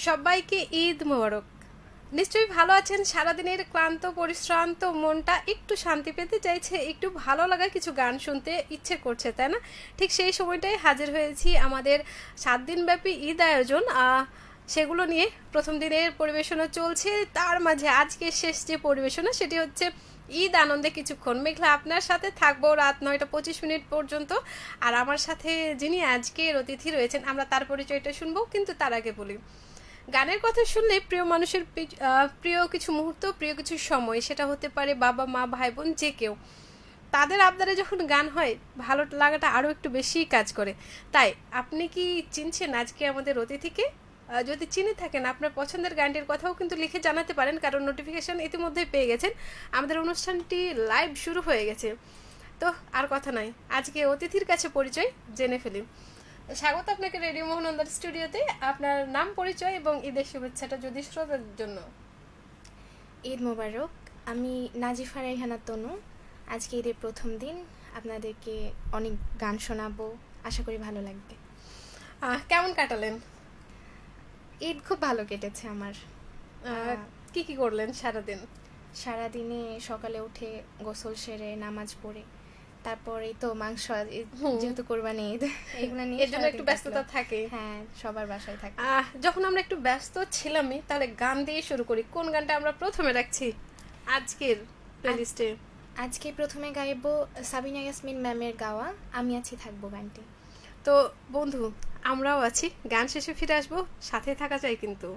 সবাইকে ঈদ মোবারক। নিশ্চয়ই ভালো আছেন। সারাদিনের ক্লান্ত পরিশ্রান্ত মনটা একটু শান্তি পেতে চাইছে, একটু ভালো লাগা কিছু গান শুনতে ইচ্ছে করছে, তাই না? ঠিক সেই সময়টাই হাজির হয়েছি আমাদের 7 দিনব্যাপী ঈদ আয়োজন, সেগুলো নিয়ে প্রথম দিনের পরিবেশনা চলছে, তার মাঝে আজকে শেষ যে পরিবেশনা সেটি হচ্ছে ঈদ আনন্দে কিছুক্ষণ। মেঘলা আপনার সাথে থাকবো রাত 9টা 25 পর্যন্ত। আর আমার সাথে যিনি আজকের অতিথি রয়েছেন, আমরা তার পরিচয়টা শুনবো, কিন্তু তার আগে বলি, গানের কথা শুনলে প্রিয় মানুষের প্রিয় কিছু মুহূর্ত, প্রিয় কিছু সময়, সেটা হতে পারে বাবা মা ভাই বোন যে কেউ, তাদের আবদারে যখন গান হয় ভালো লাগাটা আরও একটু বেশি কাজ করে। তাই আপনি কি চিনছেন আজকে আমাদের অতিথিকে? যদি চিনে থাকেন আপনার পছন্দের গানটির কথাও কিন্তু লিখে জানাতে পারেন, কারণ নোটিফিকেশন ইতিমধ্যেই পেয়ে গেছেন। আমাদের অনুষ্ঠানটি লাইভ শুরু হয়ে গেছে। তো আর কথা নয়, আজকে অতিথির কাছে পরিচয় জেনে ফেলি। স্বাগত আপনাকে রেডিও মোহনন্দার স্টুডিওতে। আপনার নাম, পরিচয় এবং ঈদের শুভেচ্ছাটা যদি শ্রোতার জন্য। ঈদ মোবারক। আমি নাজিফা রাইহানা তনু। আজকে ঈদের প্রথম দিন, আপনাদেরকে অনেক গান শোনাবো, আশা করি ভালো লাগবে। কেমন কাটালেন ঈদ? খুব ভালো কেটেছে আমার। কি কি করলেন সারাদিন? সারাদিনে সকালে উঠে গোসল সেরে নামাজ পড়ে, তারপরে তো মাংস, যেহেতু কোরবানি ঈদ, এগুলো নিয়ে এর জন্য একটু ব্যস্ততা থাকে। হ্যাঁ, সবার বাসায় থাকে। যখন আমরা একটু ব্যস্ত ছিলামই, তাহলে গান দিয়ে শুরু করি। কোন গানটা আমরা প্রথমে রাখছি আজকের প্লেলিস্টে? আজকে প্রথমে গাইবো সাবিনা ইয়াসমিন ম্যামের গাওয়া আমি আছি থাকবো গানটি। তো বন্ধু, আমরাও আছি, গান শেষে ফিরে আসবো, সাথে থাকা চাই কিন্তু।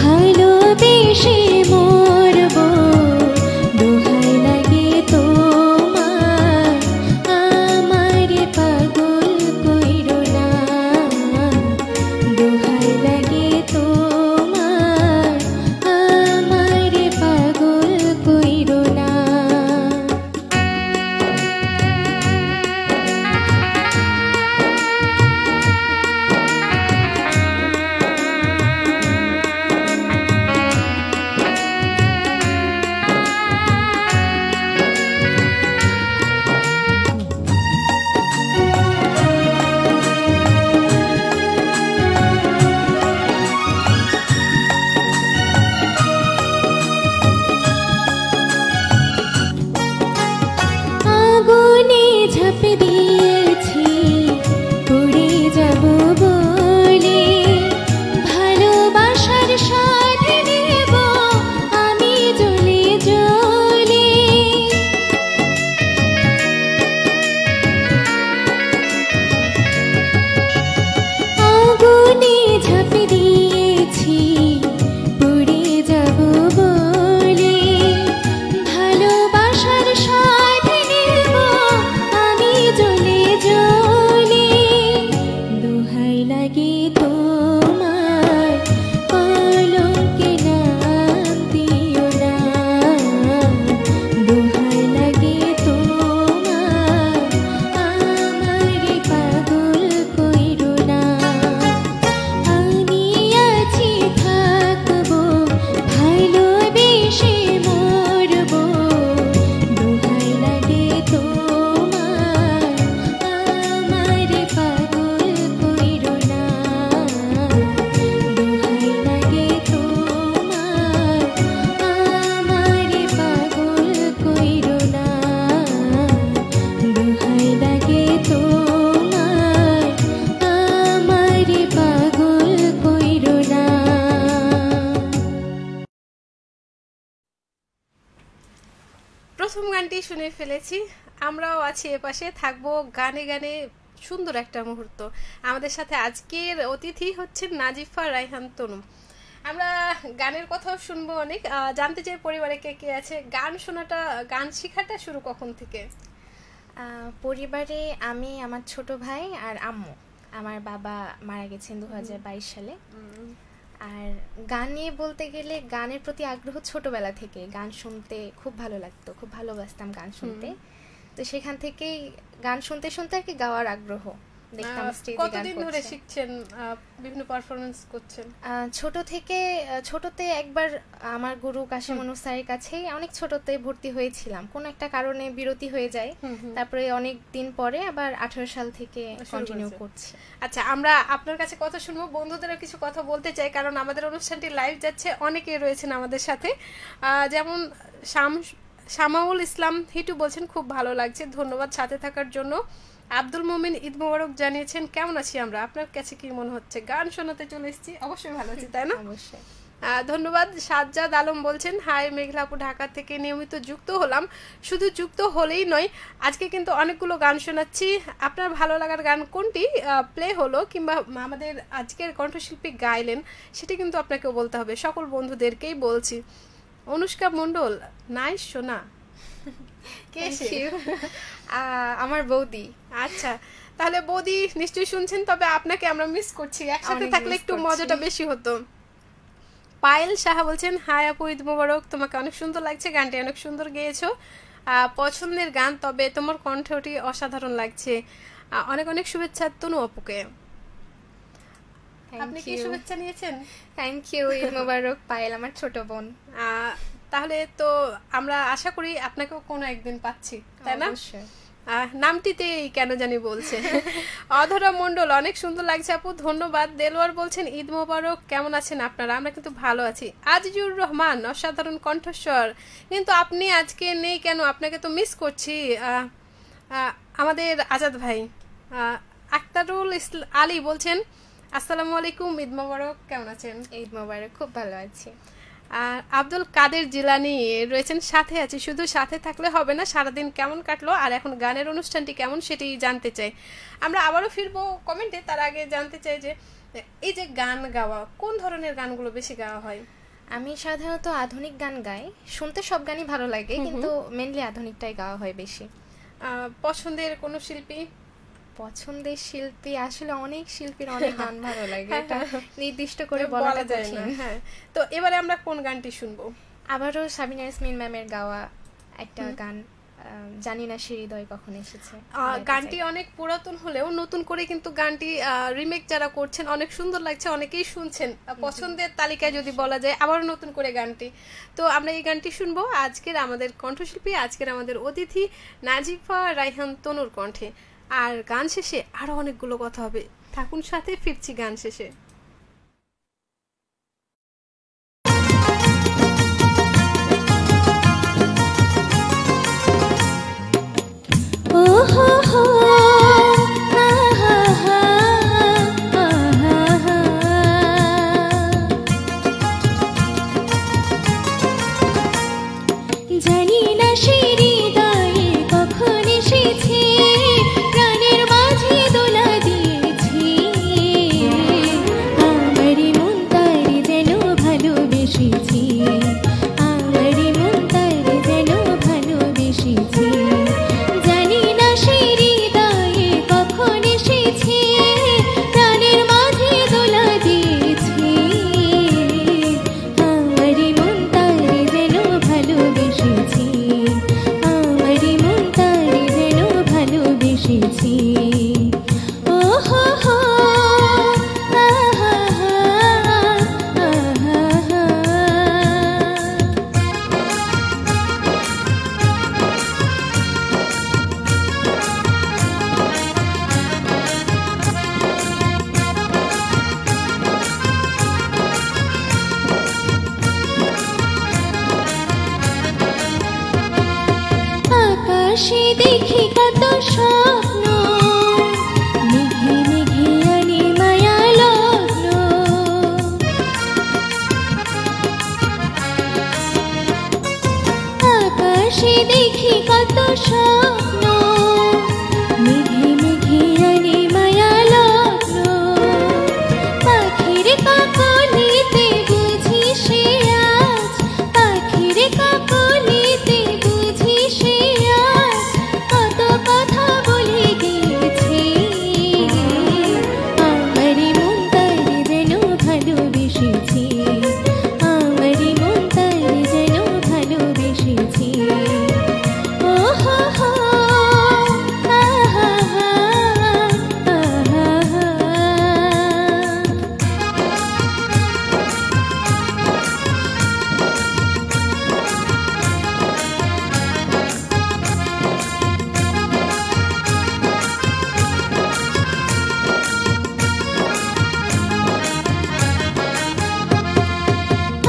ভালোবেসে মরবো, দোহাই প্রথম গানটি শুনে ফেলেছি, আমরাও আছি এপাশে, থাকবো গানে গানে। সুন্দর একটা মুহূর্ত। আমাদের সাথে আজকের অতিথি হচ্ছেন নাজিফা রায়হান তনু। আমরা গানের কথাও শুনবো অনেক। জানতে চাই পরিবারে কে কে আছে, গান শোনাটা, গান শেখাটা শুরু কখন থেকে? পরিবারে আমি, আমার ছোট ভাই আর আম্মু। আমার বাবা মারা গেছেন 2022 সালে। আর গান নিয়ে বলতে গেলে গানের প্রতি আগ্রহ ছোটবেলা থেকে, গান শুনতে খুব ভালো লাগতো, খুব ভালোবাসতাম গান শুনতে। তো সেখান থেকেই গান শুনতে শুনতে আর কি গাওয়ার আগ্রহ দেখতাম। স্টেজে গান কতদিন ধরে শিখছেন, বিভিন্ন পারফরম্যান্স করছেন? ছোটতে একবার আমার গুরু কাশিমনুর স্যারের কাছেই অনেক ছোটতে ভর্তি হয়েছিলাম, কোন একটা কারণে বিরতি হয়ে যায়। তারপরে অনেক দিন পরে আবার 18 সাল থেকে কন্টিনিউ করছি। আচ্ছা, আমরা আপনার কাছে কথা শুনবো, বন্ধুদেরও কিছু কথা বলতে চাই, কারণ আমাদের অনুষ্ঠানটি লাইভ যাচ্ছে, অনেকেই রয়েছেন আমাদের সাথে। যেমন শামাউল ইসলাম হিটু বলছেন খুব ভালো লাগছে, ধন্যবাদ সাথে থাকার জন্য। আব্দুল মোমিন ঈদ মোবারক জানিয়েছেন কেমন আছি আমরা, আপনার কাছে কি মনে হচ্ছে? গান শোনাতে চলে এসেছি, অবশ্যই ভালো আছি, তাই না? অবশ্যই। ধন্যবাদ। সাজ্জাদ আলম বলছেন হাই মেঘলাপুর, ঢাকা থেকে নিয়মিত যুক্ত হলাম। শুধু যুক্ত হলেই নয়, আজকে কিন্তু অনেকগুলো গান শোনাচ্ছি। আপনার ভালো লাগার গান কোনটি প্লে হলো কিংবা আমাদের আজকের কণ্ঠশিল্পী গাইলেন, সেটি কিন্তু আপনাকে বলতে হবে। সকল বন্ধুদেরকেই বলছি। অনুষ্কা মণ্ডল, নাইস শোনা। আমার বৌদি। আচ্ছা, তাহলে বৌদি নিশ্চয়ই শুনছেন, তবে আপনাকে আমরা মিস করছি, একসাথে থাকলে একটু মজাটা বেশি হতো। পায়েল সাহা বলছেন হাই আপু, ঈদ মোবারক, তোমাকে অনেক সুন্দর লাগছে, গানটি অনেক সুন্দর গেয়েছো, পছন্দের গান, তবে তোমার কণ্ঠটি অসাধারণ লাগছে। অনেক অনেক শুভেচ্ছা তনু আপুকে। আপনি কি শুভেচ্ছা নিয়েছেন? থ্যাংক ইউ, ঈদ মোবারক পায়েল, আমার ছোট বোন। তাহলে তো আমরা আশা করি আপনাকেও কোনো একদিন পাচ্ছি, তাই না? নামটিতেই কেন জানি বলছে। অধরা মণ্ডল, অনেক সুন্দর লাগছে আপু, ধন্যবাদ। দেলোয়ার বলছেন ঈদ মোবারক, কেমন আছেন আপনারা? আমরা কিন্তু ভালো আছি। আজিজুর রহমান, অসাধারণ কণ্ঠস্বর, কিন্তু আপনি আজকে নেই কেন? আপনাকে তো মিস করছি। আমাদের আজাদ ভাই। আক্তারুল আলী বলছেন আসসালামু আলাইকুম, ঈদ মোবারক, কেমন আছেন? ঈদ মোবারক, খুব ভালো আছি। আব্দুল কাদের জিলানি রয়েছেন সাথে আছি, শুধু সাথে থাকলে হবে না, সারাদিন কেমন কাটলো আর এখন গানের অনুষ্ঠানটি কেমন সেটি জানতে চাই। আমরা আবারও ফিরবো কমেন্টে, তার আগে জানতে চাই যে এই যে গান গাওয়া, কোন ধরনের গানগুলো বেশি গাওয়া হয়? আমি সাধারণত আধুনিক গান গাই, শুনতে সব গানই ভালো লাগে, কিন্তু মেনলি আধুনিকটাই গাওয়া হয় বেশি। পছন্দের কোনো শিল্পী? পছন্দের শিল্পী আসলে অনেক শিল্পীর অনেক গান ভালো লাগে, এটা নির্দিষ্ট করে বলা যায় না। হ্যাঁ, তো এবারে আমরা কোন গানটি শুনবো? আবারও সাবিনা ইয়াসমিন ম্যামের গাওয়া একটা গান, জানি না সে হৃদয় কখন এসেছে। গানটি অনেক পুরাতন হলেও নতুন করে কিন্তু গানটি রিমেক যারা করছেন অনেক সুন্দর লাগছে, অনেকেই শুনছেন। পছন্দের তালিকায় যদি বলা যায় আবার নতুন করে গানটি, তো আমরা এই গানটি শুনবো আজকের আমাদের কণ্ঠশিল্পী, আজকের আমাদের অতিথি নাজিফা রায়হান তনুর কণ্ঠে। আর গান শেষে আরো অনেকগুলো কথা হবে, থাকুন সাথে, ফিরছি গান শেষে। জানি না সে হৃদয়ে কখন এসেছে, প্রাণের মাঝে দোলা দিয়েছে, আমারই মন তারে যেন ভালোবেসেছে, আমারই মন তারে যেন ভালোবেসেছে। জানি না সে হৃদয়ে কখন এসেছে, প্রাণের মাঝে দোলা দিয়েছে, আমারই মন তারে যেন ভালোবেসেছে, আমারই মন তারে যেন ভালোবেসেছে। ও হো হো, আহা আহা। আকাশে দেখি কত স্বপ্ন, মেঘে মেঘে আনে মায়া লগ্ন, আকাশে আকাশে দেখি কত স্বপ্ন, মেঘে মেঘে আনে মায়া লগ্ন। পাখির কাকলিতে বুঝি সে আজ, পাখির কাকলিতে বুঝি সে আজ কত কথা বলে গেছে। আমারি মন তার যেন ভালোবেসেছে, আমারি মন তার যেন ভালোবেসেছে। ও হো হো, আহা হা, আহা হা।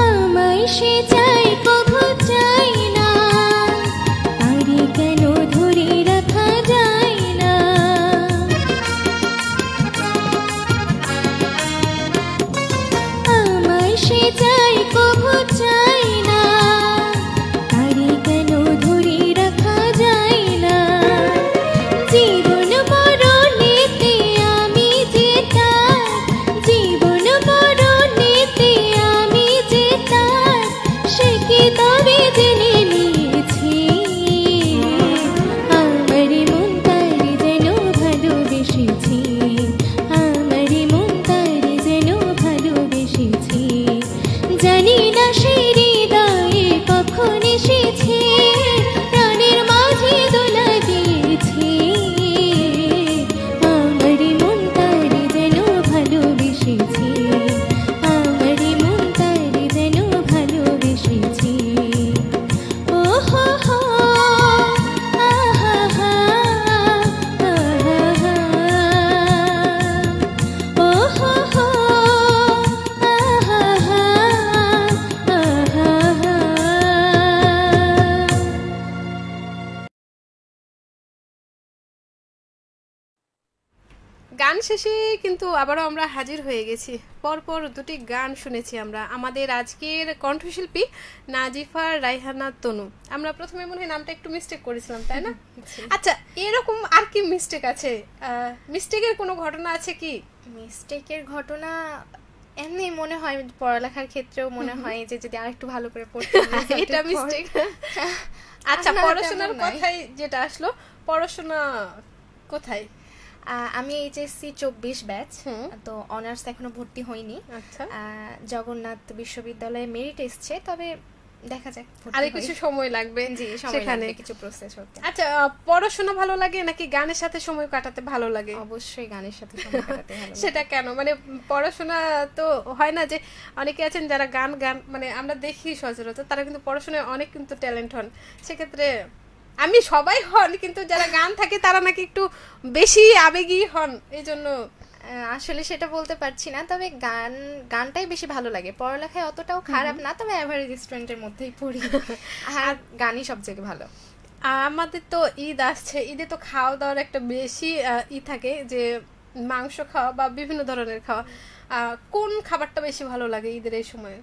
আমায় সে চাই কভু চাই না, পারি কেন ধরে রাখা যায় না। আমায় সে চাই কভু চাই না, পারি কেন ধরে রাখা যায় না। জীবন মরণেতে আমি যে তার, জীবন মরণেতে আমি যে তার, সে কি তবে জেনে নিয়েছি। আমারি মন তার যেন ভালোবেসেছি, আমারি মন তার যেন ভালোবেসেছি। জানি না সে হৃদয়ে কখন এসেছে, প্রাণের মাঝে দোলা দিয়েছে। আমারি মন তার যেন ভালোবেসেছি, আমারি মন তার যেন ভালোবেসেছি। ও হো হো, আহা হা, আহা হা। ও হো হো, আহা হা, আহা হা। গান শেষে কিন্তু আবারও আমরা হাজির হয়ে গেছি। পরপর দুটি গান শুনেছি আমরা। আমাদের আজকের কণ্ঠশিল্পী নাজিফা রায়হানা তনু। আমরা প্রথমে মনে হয় নামটা একটু মিস্টেক করেছিলাম, তাই না? আচ্ছা, এরকম আর কি মিস্টেক আছে? মিস্টেকের কোনো ঘটনা আছে কি? মিস্টেকের ঘটনা এমনি মনে হয় পড়ালেখার ক্ষেত্রেও মনে হয় যে যদি আরেকটু ভালো করে পড়তে এটা মিস্টেক। আচ্ছা, পড়াশোনার কথাই যেটা আসলো, পড়াশোনা কোথায়? আমি এইচএসসি 24 ব্যাচ, তো অনার্স এখনো ভর্তি হইনি। আচ্ছা, জগন্নাথ বিশ্ববিদ্যালয়ে মেরিট এসছে, তবে দেখা যাক, আরে কিছু সময় লাগবে। জি, সেখানে কিছু প্রসেস হতে। আচ্ছা, পড়াশোনা ভালো লাগে নাকি গানের সাথে সময় কাটাতে ভালো লাগে? অবশ্যই গানের সাথে সময় কাটাতে ভালো লাগে। সেটা কেন? মানে পড়াশোনা তো হয় না যে অনেকে আছেন যারা গান মানে আমরা দেখি সচরাচর তারা কিন্তু পড়াশোনায় অনেক কিন্তু ট্যালেন্ট হন। সেক্ষেত্রে আমি সবাই হন, কিন্তু যারা গান থাকে তারা নাকি একটু বেশি আবেগী হন, এই জন্য আসলে সেটা বলতে পারছি না, তবে গানটাই বেশি ভালো লাগে। পড়ালেখায় অতটাও খারাপ না, তবে অ্যাভারেজ স্টুডেন্টের মধ্যেই পড়ি। আর গানই সবথেকে ভালো। আমাদের তো ঈদ আসছে, ঈদে তো খাওয়া দাওয়ার একটা বেশি থাকে, যে মাংস খাওয়া বা বিভিন্ন ধরনের খাওয়া। কোন খাবারটা বেশি ভালো লাগে ঈদের এই সময়ে?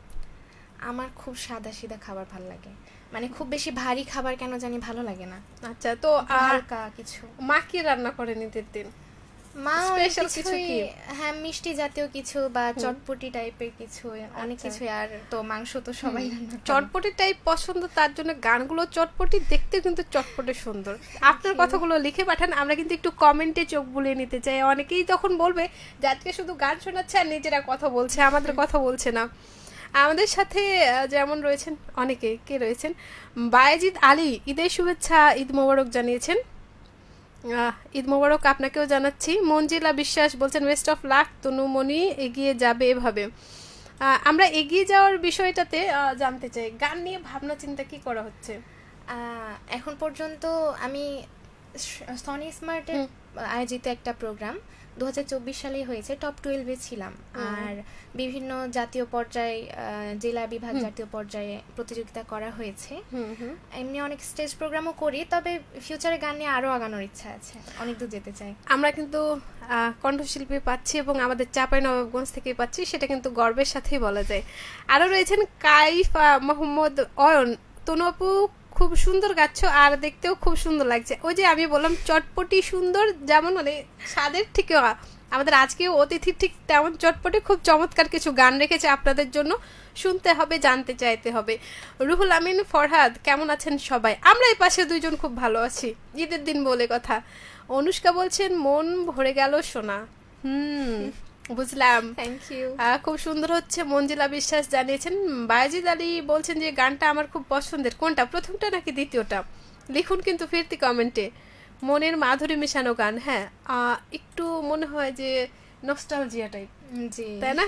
আমার খুব সাদা সিধা খাবার ভালো লাগে, মানে খুব বেশি ভারী খাবার কেন জানি ভালো লাগে না। আচ্ছা, তো হালকা কিছু। মা কি রান্না করেন ঈদের দিন? মা স্পেশাল কিছু কি? হ্যাঁ, মিষ্টি জাতীয় কিছু বা চটপটি টাইপের কিছু, অনেক কিছু। আর তো মাংস তো সবাই রান্না করে। চটপটি টাইপ পছন্দ, তার জন্য গানগুলো চটপটি, দেখতে কিন্তু চটপটি সুন্দর। আপনার কথাগুলো লিখে পাঠান, আমরা কিন্তু একটু কমেন্টে চোখ বুলিয়ে নিতে চাই। অনেকেই তখন বলবে যে আজকে শুধু গান শোনাচ্ছে আর নিজেরা কথা বলছে, আমাদের কথা বলছে না। আমাদের সাথে যেমন রয়েছেন অনেকে, কে রয়েছেন, বায়েজিদ আলী ঈদের শুভেচ্ছা, ঈদ মোবারক জানিয়েছেন। ঈদ মোবারক আপনাকেও জানাচ্ছি। মঞ্জিলা বিশ্বাস বলছেন বেস্ট অফ লাক তনুমণি, এগিয়ে যাবে এভাবে। আমরা এগিয়ে যাওয়ার বিষয়টাতে জানতে চাই, গান নিয়ে ভাবনা চিন্তা কি করা হচ্ছে এখন পর্যন্ত? আমি সনি স্মার্টের আয়োজিত একটা প্রোগ্রাম 2024 সালেই হয়েছে, টপ 12-এ ছিলাম। আর বিভিন্ন জাতীয় পর্যায়ে, জেলা বিভাগ জাতীয় পর্যায়ে প্রতিযোগিতা করা হয়েছে। এমনি অনেক স্টেজ প্রোগ্রামও করি, তবে ফিউচারে গান নিয়ে আরো আগানোর ইচ্ছা আছে, অনেক দূর যেতে চাই। আমরা কিন্তু কণ্ঠশিল্পী পাচ্ছি এবং আমাদের চাঁপাইনবাবগঞ্জ থেকেই পাচ্ছি, সেটা কিন্তু গর্বের সাথেই বলা যায়। আরো রয়েছেন কাইফ মোহাম্মদ অয়ন, তনু আপু খুব সুন্দর গাচ্ছ আর দেখতেও খুব সুন্দর লাগছে। ওই যে আমি বললাম চটপটি সুন্দর, যেমন মানে স্বাদের ঠিক আমাদের আজকে অতিথি ঠিক তেমন চটপটি খুব চমৎকার কিছু গান রেখেছে আপনাদের জন্য, শুনতে হবে, জানতে চাইতে হবে। রুহুল আমিন ফরহাদ, কেমন আছেন সবাই? আমরা এই পাশে দুইজন খুব ভালো আছি, ঈদের দিন বলে কথা। অনুষ্কা বলছেন মন ভরে গেল সোনা। বুঝলাম, থ্যাংক ইউ। খুব সুন্দর হচ্ছে। মঞ্জিলা বিশ্বাস জানিয়েছেন। বায়াজিদ আলী বলছেন যে গানটা আমার খুব পছন্দের। কোনটা, প্রথমটা নাকি দ্বিতীয়টা? লিখুন কিন্তু ফিরতি কমেন্টে। মনের মাধুরী মেশানো গান, হ্যাঁ একটু মনে হয় যে নস্টালজিয়া টাইপ, জি তাই না?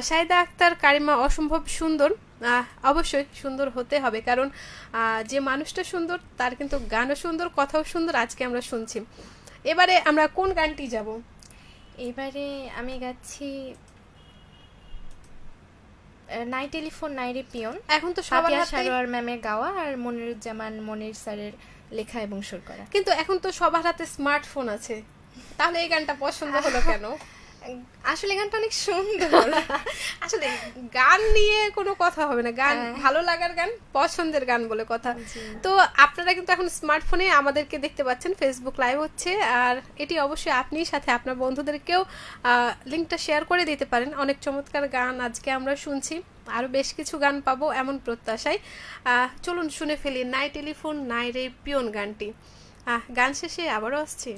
শাহিদা আক্তার কারিমা, অসম্ভব সুন্দর। অবশ্যই সুন্দর হতে হবে, কারণ যে মানুষটা সুন্দর তার কিন্তু গানও সুন্দর, কথাও সুন্দর। আজকে আমরা শুনছি। এবারে আমরা কোন গানটি যাব? এবারে আমি গাচ্ছি নাই টেলিফোন নাই রে পিয়ন। এখন তো সবার হাতে সারোয়ার ম্যামের গাওয়া আর মনিরুজ্জামান মনির স্যারের লেখা এবং সুর করা। কিন্তু এখন তো সবার হাতে স্মার্টফোন আছে, তাহলে এই গানটা পছন্দ হলো কেন? আসলে গানটা অনেক সুন্দর। আসলে গান নিয়ে কোনো কথা হবে না, গান ভালো লাগার গান, পছন্দের গান বলে কথা। তো আপনারা কিন্তু এখন স্মার্টফোনে আমাদেরকে দেখতে পাচ্ছেন, ফেসবুক লাইভ হচ্ছে, আর এটি অবশ্যই আপনি সাথে আপনার বন্ধুদেরকেও লিঙ্কটা শেয়ার করে দিতে পারেন। অনেক চমৎকার গান আজকে আমরা শুনছি, আরো বেশ কিছু গান পাবো এমন প্রত্যাশায়। চলুন শুনে ফেলি নাই টেলিফোন নাই রে পিয়ন গানটি। গান শেষে আবারও আসছি।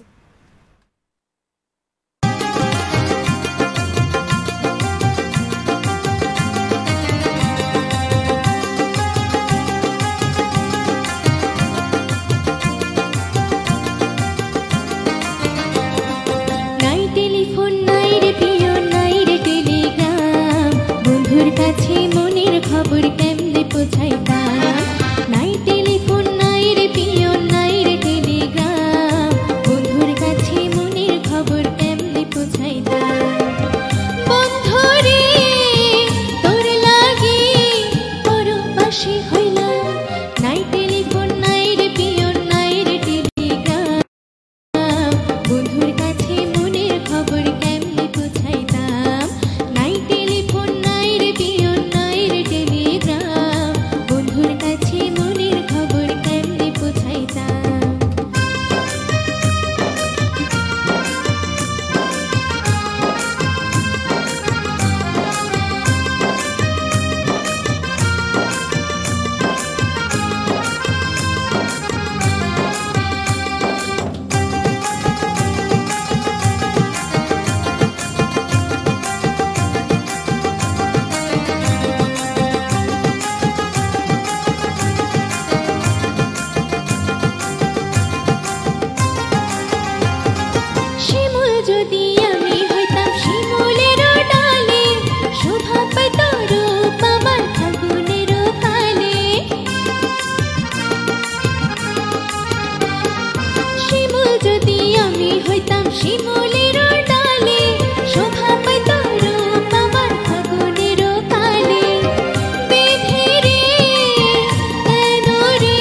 খবর কেমনে পৌঁছাইতাম, নাই টেলিফোন নাই রে পিয়ন নাই রে টেলিগ্রাম, বন্ধুর কাছে মনের খবর কেমনে পৌঁছাইতাম। বন্ধু রে তোর লাগি পরবাসী হইলাম, নাই টেলিফোন নাই রে পিয়ন নাই রে টেলিগ্রাম, বন্ধুর কাছে মনের খবর কেমনে পৌঁছাইতাম, নাই টেলিফোন নাই রে পিয়ন নাই রে টেলিগ্রাম, বন্ধুর কাছে মনের খবর কেমনে পৌঁছাইতাম। শিমুল যদি আমি হইতাম শিমুলের ডালে, শোভা পাইত রূপ আমার ফাগুনের কালে। শিমুল যদি আমি হইতাম শিমুলের ডালে, শোভা পাইত রূপ আমার ফাগুনের কালে। বেঁধে রে কেন রে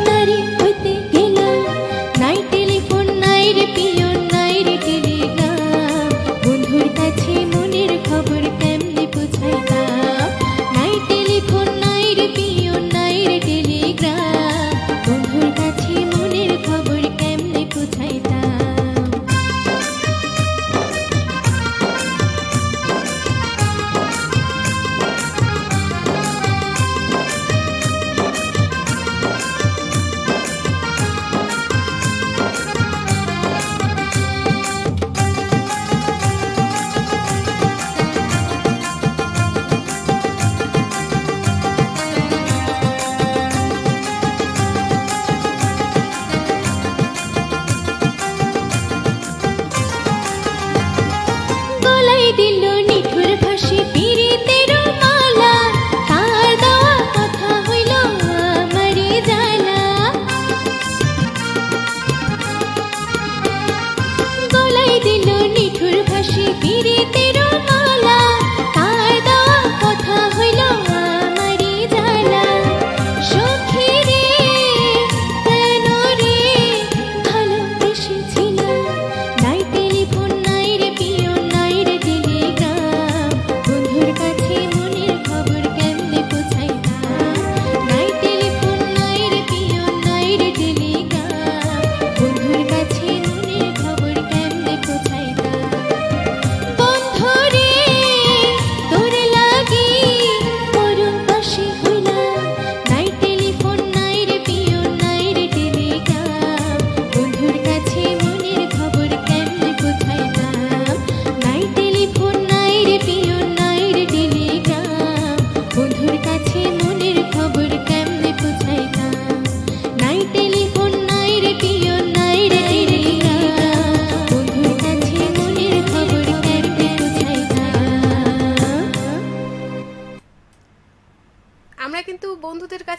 নারী হইতে গেলাম, নাই টেলিফোন নাই রে পিয়ন নাই রে টেলিগ্রাম, বন্ধুর কাছে মনের খবর কেমনে পৌঁছাইতাম, নাই টেলিফোন নাই রে পিয়ন নাই রে টেলিগ্রাম, বন্ধুর কাছে মনের খবর কেমনে পৌঁছাইতাম।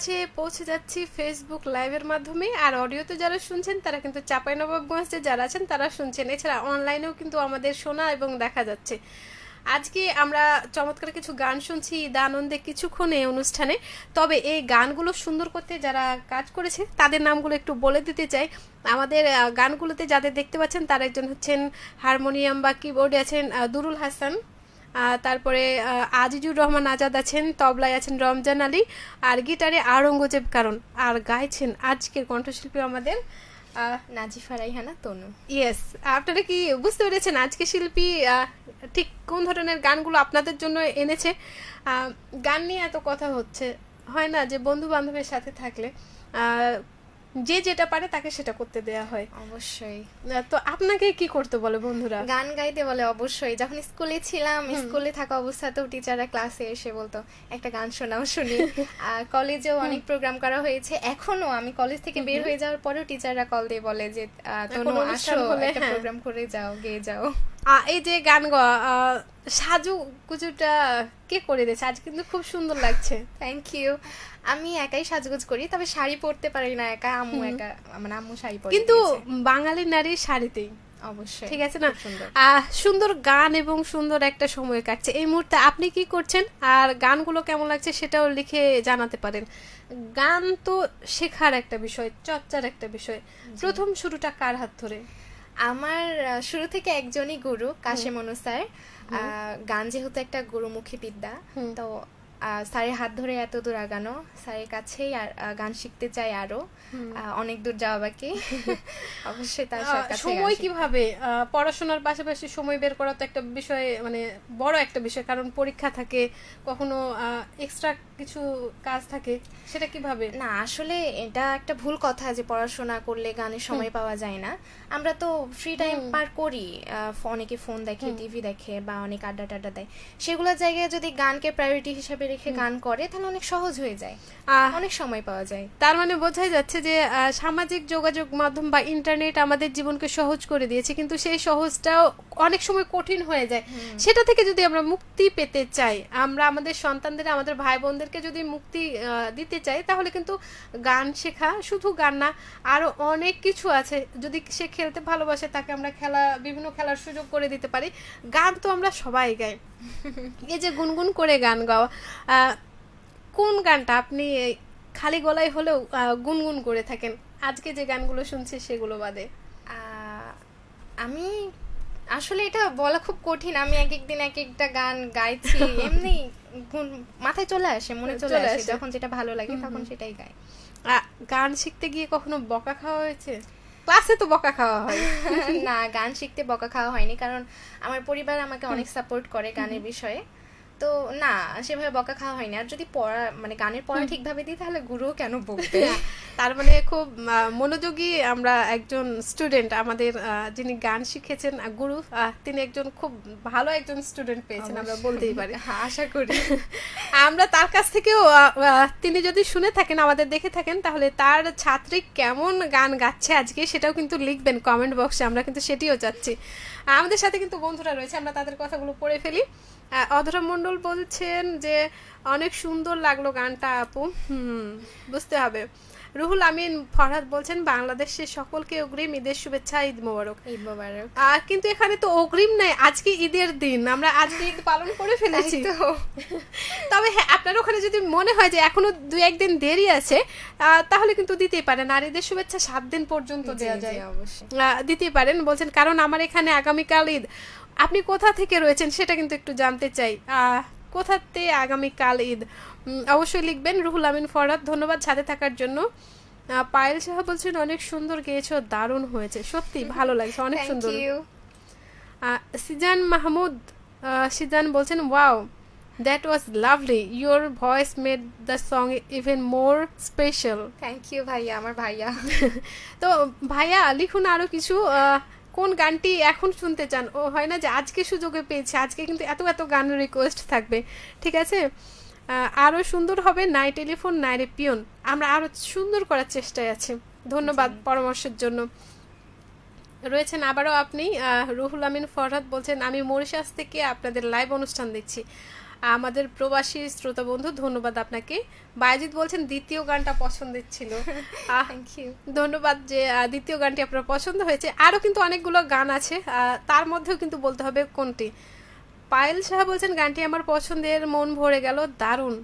কাছে পৌঁছে যাচ্ছি ফেসবুক লাইভের মাধ্যমে, আর অডিওতে যারা শুনছেন তারা কিন্তু চাঁপাইনবাবগঞ্জে যারা আছেন তারা শুনছেন, এছাড়া অনলাইনেও কিন্তু আমাদের শোনা এবং দেখা যাচ্ছে। আজকে আমরা চমৎকার কিছু গান শুনছি ঈদ আনন্দে কিছুক্ষণ এই অনুষ্ঠানে। তবে এই গানগুলো সুন্দর করতে যারা কাজ করেছে তাদের নামগুলো একটু বলে দিতে চাই। আমাদের গানগুলোতে যাদের দেখতে পাচ্ছেন তারা একজন হচ্ছেন হারমোনিয়াম বা কিবোর্ডে আছেন দুরুল হাসান, তারপরে আজিজুর রহমান আজাদ আছেন, তবলায় আছেন রমজান আলী, আর গিটারে আওরঙ্গজেব কারণ, আর গাইছেন আজকের কণ্ঠশিল্পী আমাদের নাজিফা রাইহানা তনু। ইয়েস, আপনারা কি বুঝতে পেরেছেন আজকে শিল্পী ঠিক কোন ধরনের গানগুলো আপনাদের জন্য এনেছে? গান নিয়ে এত কথা হচ্ছে, হয় না যে বন্ধু বান্ধবের সাথে থাকলে যে যেটা পারে তাকে সেটা করতে দেয়া হয়। অবশ্যই। তো আপনাকে কি করতে বলে বন্ধুরা? গান গাইতে বলে অবশ্যই। যখন স্কুলে ছিলাম, স্কুলে থাকা অবস্থাতেও টিচাররা ক্লাসে এসে বলতো একটা গান শোনাও শুনি। কলেজেও অনেক প্রোগ্রাম করা হয়েছে, এখনো আমি কলেজ থেকে বের হয়ে যাওয়ার পরেও টিচাররা কল দিয়ে বলে যে তনু আসো, একটা প্রোগ্রাম করে যাও, গেয়ে যাও। এই যে গান গাওয়া সাজু গুজুটা কে করে দিয়েছে? আজ কিন্তু খুব সুন্দর লাগছে। Thank you. আমি একাই সাজগোজ করি, তবে শাড়ি পরতে পারি না একা, আম্মু একা, মানে আম্মু শাড়ি পরে, কিন্তু বাঙালি নারী শাড়িতেই অবশ্যই, ঠিক আছে না? সুন্দর গান এবং সুন্দর একটা সময় কাটছে এই মুহূর্তে। আপনি কি করছেন আর গানগুলো কেমন লাগছে সেটাও লিখে জানাতে পারেন। গান তো শেখার একটা বিষয়, চর্চার একটা বিষয়। প্রথম শুরুটা কার হাত ধরে? আমার শুরু থেকে একজনই গুরু, কাশেম অনু স্যার। গান যেহেতু একটা গুরুমুখী বিদ্যা, তো স্যারের হাত ধরে এত দূর আগানো, স্যারের কাছেই আর গান শিখতে চাই, আরো অনেক দূর যাওয়া বাকি। অবশ্যই তার কাছে। সময় কিভাবে পড়াশোনার পাশাপাশি সময় বের করা তো একটা বিষয়, মানে বড় একটা বিষয়, কারণ পরীক্ষা থাকে, কখনো এক্সট্রা কিছু কাজ থাকে, সেটা কিভাবে? না, আসলে এটা একটা ভুল কথা যে পড়াশোনা করলে গানের সময় পাওয়া যায় না। আমরা তো ফ্রি টাইম পার করি, অনেকে ফোন দেখে, টিভি দেখে, বা অনেক আড্ডা টাড্ডা দেয়। সেগুলোর জায়গায় যদি গানকে প্রায়োরিটি হিসেবে রেখে গান করে তাহলে অনেক সহজ হয়ে যায়, অনেক সময় পাওয়া যায়। তার মানে বোঝাই যাচ্ছে যে সামাজিক যোগাযোগ মাধ্যম বা ইন্টারনেট আমাদের জীবনকে সহজ করে দিয়েছে, কিন্তু সেই সহজটাও অনেক সময় কঠিন হয়ে যায়। সেটা থেকে যদি আমরা মুক্তি পেতে চাই, আমরা আমাদের সন্তানদের, আমাদের ভাই বোনদেরকে যদি মুক্তি দিতে চাই, তাহলে কিন্তু গান শেখা, শুধু গান না, আরো অনেক কিছু আছে। যদি সে খেলতে ভালোবাসে তাকে আমরা বিভিন্ন খেলার সুযোগ করে দিতে পারি। গান তো আমরা সবাই গাই। এই যে গুনগুন করে গান গাওয়া, কোন গানটা আপনি খালি গলায় হলেও গুনগুন করে থাকেন? আজকে যে গানগুলো শুনছি সেগুলো বাদে। আমি আসলে এটা বলা খুব কঠিন, আমি এক একদিন এক একটা গান গাইছি, এমনি মাথায় চলে আসে, মনে চলে আসে, যখন যেটা ভালো লাগে তখন সেটাই গাই। গান শিখতে গিয়ে কখনো বকা খাওয়া হয়েছে? ক্লাসে তো বকা খাওয়া হয়। না, গান শিখতে বকা খাওয়া হয়নি, কারণ আমার পরিবার আমাকে অনেক সাপোর্ট করে গানের বিষয়ে, তো না সেভাবে বকা খাওয়া হয়নি। আর যদি পড়া, মানে গানের পড়া ঠিকভাবে দিই তাহলে গুরুও কেন বকবে? তার মানে খুব মনোযোগী আমরা একজন স্টুডেন্ট, আমাদের যিনি গান শিখেছেন গুরু, তিনি একজন খুব ভালো একজন স্টুডেন্ট পেয়েছেন, আমরা বলতেই পারি। আশা করি। আমরা তার কাছ থেকেও, তিনি যদি শুনে থাকেন, আমাদের দেখে থাকেন, তাহলে তার ছাত্রী কেমন গান গাচ্ছে আজকে সেটাও কিন্তু লিখবেন কমেন্ট বক্সে, আমরা কিন্তু সেটিও চাচ্ছি। আমাদের সাথে কিন্তু বন্ধুরা রয়েছে, আমরা তাদের কথাগুলো পড়ে ফেলি। অধরা মণ্ডল বলছেন যে অনেক সুন্দর লাগলো গানটা আপু। বুঝতে হবে। রুহুল আমিন ফরহাদ বলছেন বাংলাদেশের সকলকে অগ্রিম ঈদের শুভেচ্ছা, ঈদ মোবারক। ঈদ মোবারক। কিন্তু এখানে তো অগ্রিম নাই, আজকে ঈদের দিন, আমরা আজকে ঈদ পালন করে ফেলেছি। তবে হ্যাঁ, আপনার ওখানে যদি মনে হয় যে এখনো 2-1 দিন দেরি আছে, তাহলে কিন্তু দিতেই পারেন। আর ঈদের শুভেচ্ছা 7 দিন পর্যন্ত দেওয়া যায়, দিতেই পারেন। বলছেন কারণ আমার এখানে আগামীকাল ঈদ। আপনি কোথা থেকে রয়েছেন সেটা কিন্তু একটু জানতে চাই, কোথাতে আগামীকাল ঈদ? অবশ্যই লিখবেন। রুহুল আমিন ফরহাদ, ধন্যবাদ সাথে থাকার জন্য। পায়েল সাহা বলছেন অনেক সুন্দর গেয়েছো, দারুণ হয়েছে, সত্যি ভালো লাগছে, অনেক সুন্দর। সিজান মাহমুদ সিজান বলছেন wow, that was lovely, your voice made the song even more special. Thank you ভাইয়া, আমার ভাইয়া। তো ভাইয়া লিখুন আরো কিছু, কোন গানটি এখন শুনতে চান? ও হয় না যে আজকে সুযোগে পেয়েছে, আজকে কিন্তু এত এত গানের রিকোয়েস্ট থাকবে, ঠিক আছে? আরো সুন্দর হবে, নাই টেলিফোন নাই রে পিয়ন, আমরা আরো সুন্দর করার চেষ্টায় আছি। ধন্যবাদ পরামর্শের জন্য। রয়েছেন আবারও আপনি রুহুল আমিন ফরহাদ বলছেন আমি মরিশাস থেকে আপনাদের লাইভ অনুষ্ঠান দেখছি। আমাদের প্রবাসী শ্রোতা বন্ধু, ধন্যবাদ আপনাকে। বায়েজিৎ বলছেন দ্বিতীয় গানটা পছন্দের ছিল। Thank you. ধন্যবাদ যে দ্বিতীয় গানটি আপনার পছন্দ হয়েছে। আরও কিন্তু অনেকগুলো গান আছে, তার মধ্যেও কিন্তু বলতে হবে কোনটি। পায়েল সাহা বলছেন গানটি আমার পছন্দের, মন ভরে গেল, দারুণ।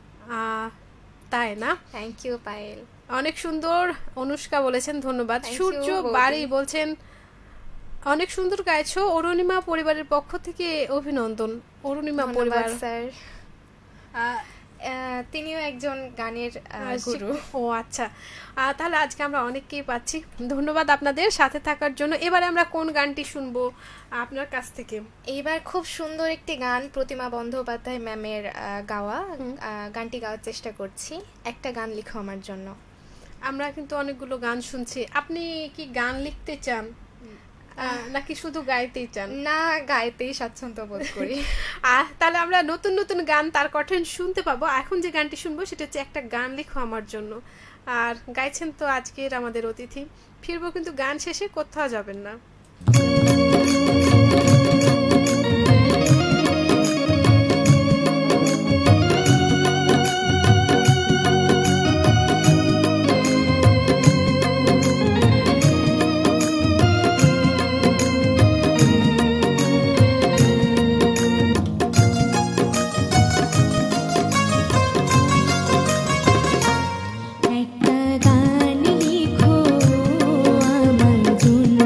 তাই না? Thank you Payel. অনেক সুন্দর। অনুষ্কা বলেছেন ধন্যবাদ। Thank you, সূর্য বৌদি। বাড়ি বলছেন অনেক সুন্দর গাইছো, অরুণিমা পরিবারের পক্ষ থেকে অভিনন্দন। অরুণিমা পরিবার ধন্যবাদ স্যার। তিনিও একজন গানের গুরু। ও আচ্ছা, তাহলে আজকে আমরা অনেককেই পাচ্ছি। ধন্যবাদ আপনাদের সাথে থাকার জন্য। এবারে আমরা কোন গানটি শুনবো আপনার কাছ থেকে? এইবার খুব সুন্দর একটি গান প্রতিমা বন্দ্যোপাধ্যায় ম্যামের গাওয়া, গানটি গাওয়ার চেষ্টা করছি। একটা গান লিখো আমার জন্য। আমরা কিন্তু অনেকগুলো গান শুনছি, আপনি কি গান লিখতে চান নাকি শুধু গাইতেই চান? না, গাইতেই স্বাচ্ছন্দ্য বোধ করি। তাহলে আমরা নতুন নতুন গান তার কণ্ঠে শুনতে পাবো। এখন যে গানটি শুনবো সেটা হচ্ছে একটা গান লিখো আমার জন্য। আর গাইছেন তো আজকের আমাদের অতিথি। ফিরবো কিন্তু গান শেষে, কোথাও যাবেন না। একটা গান লিখো আমার জন্য,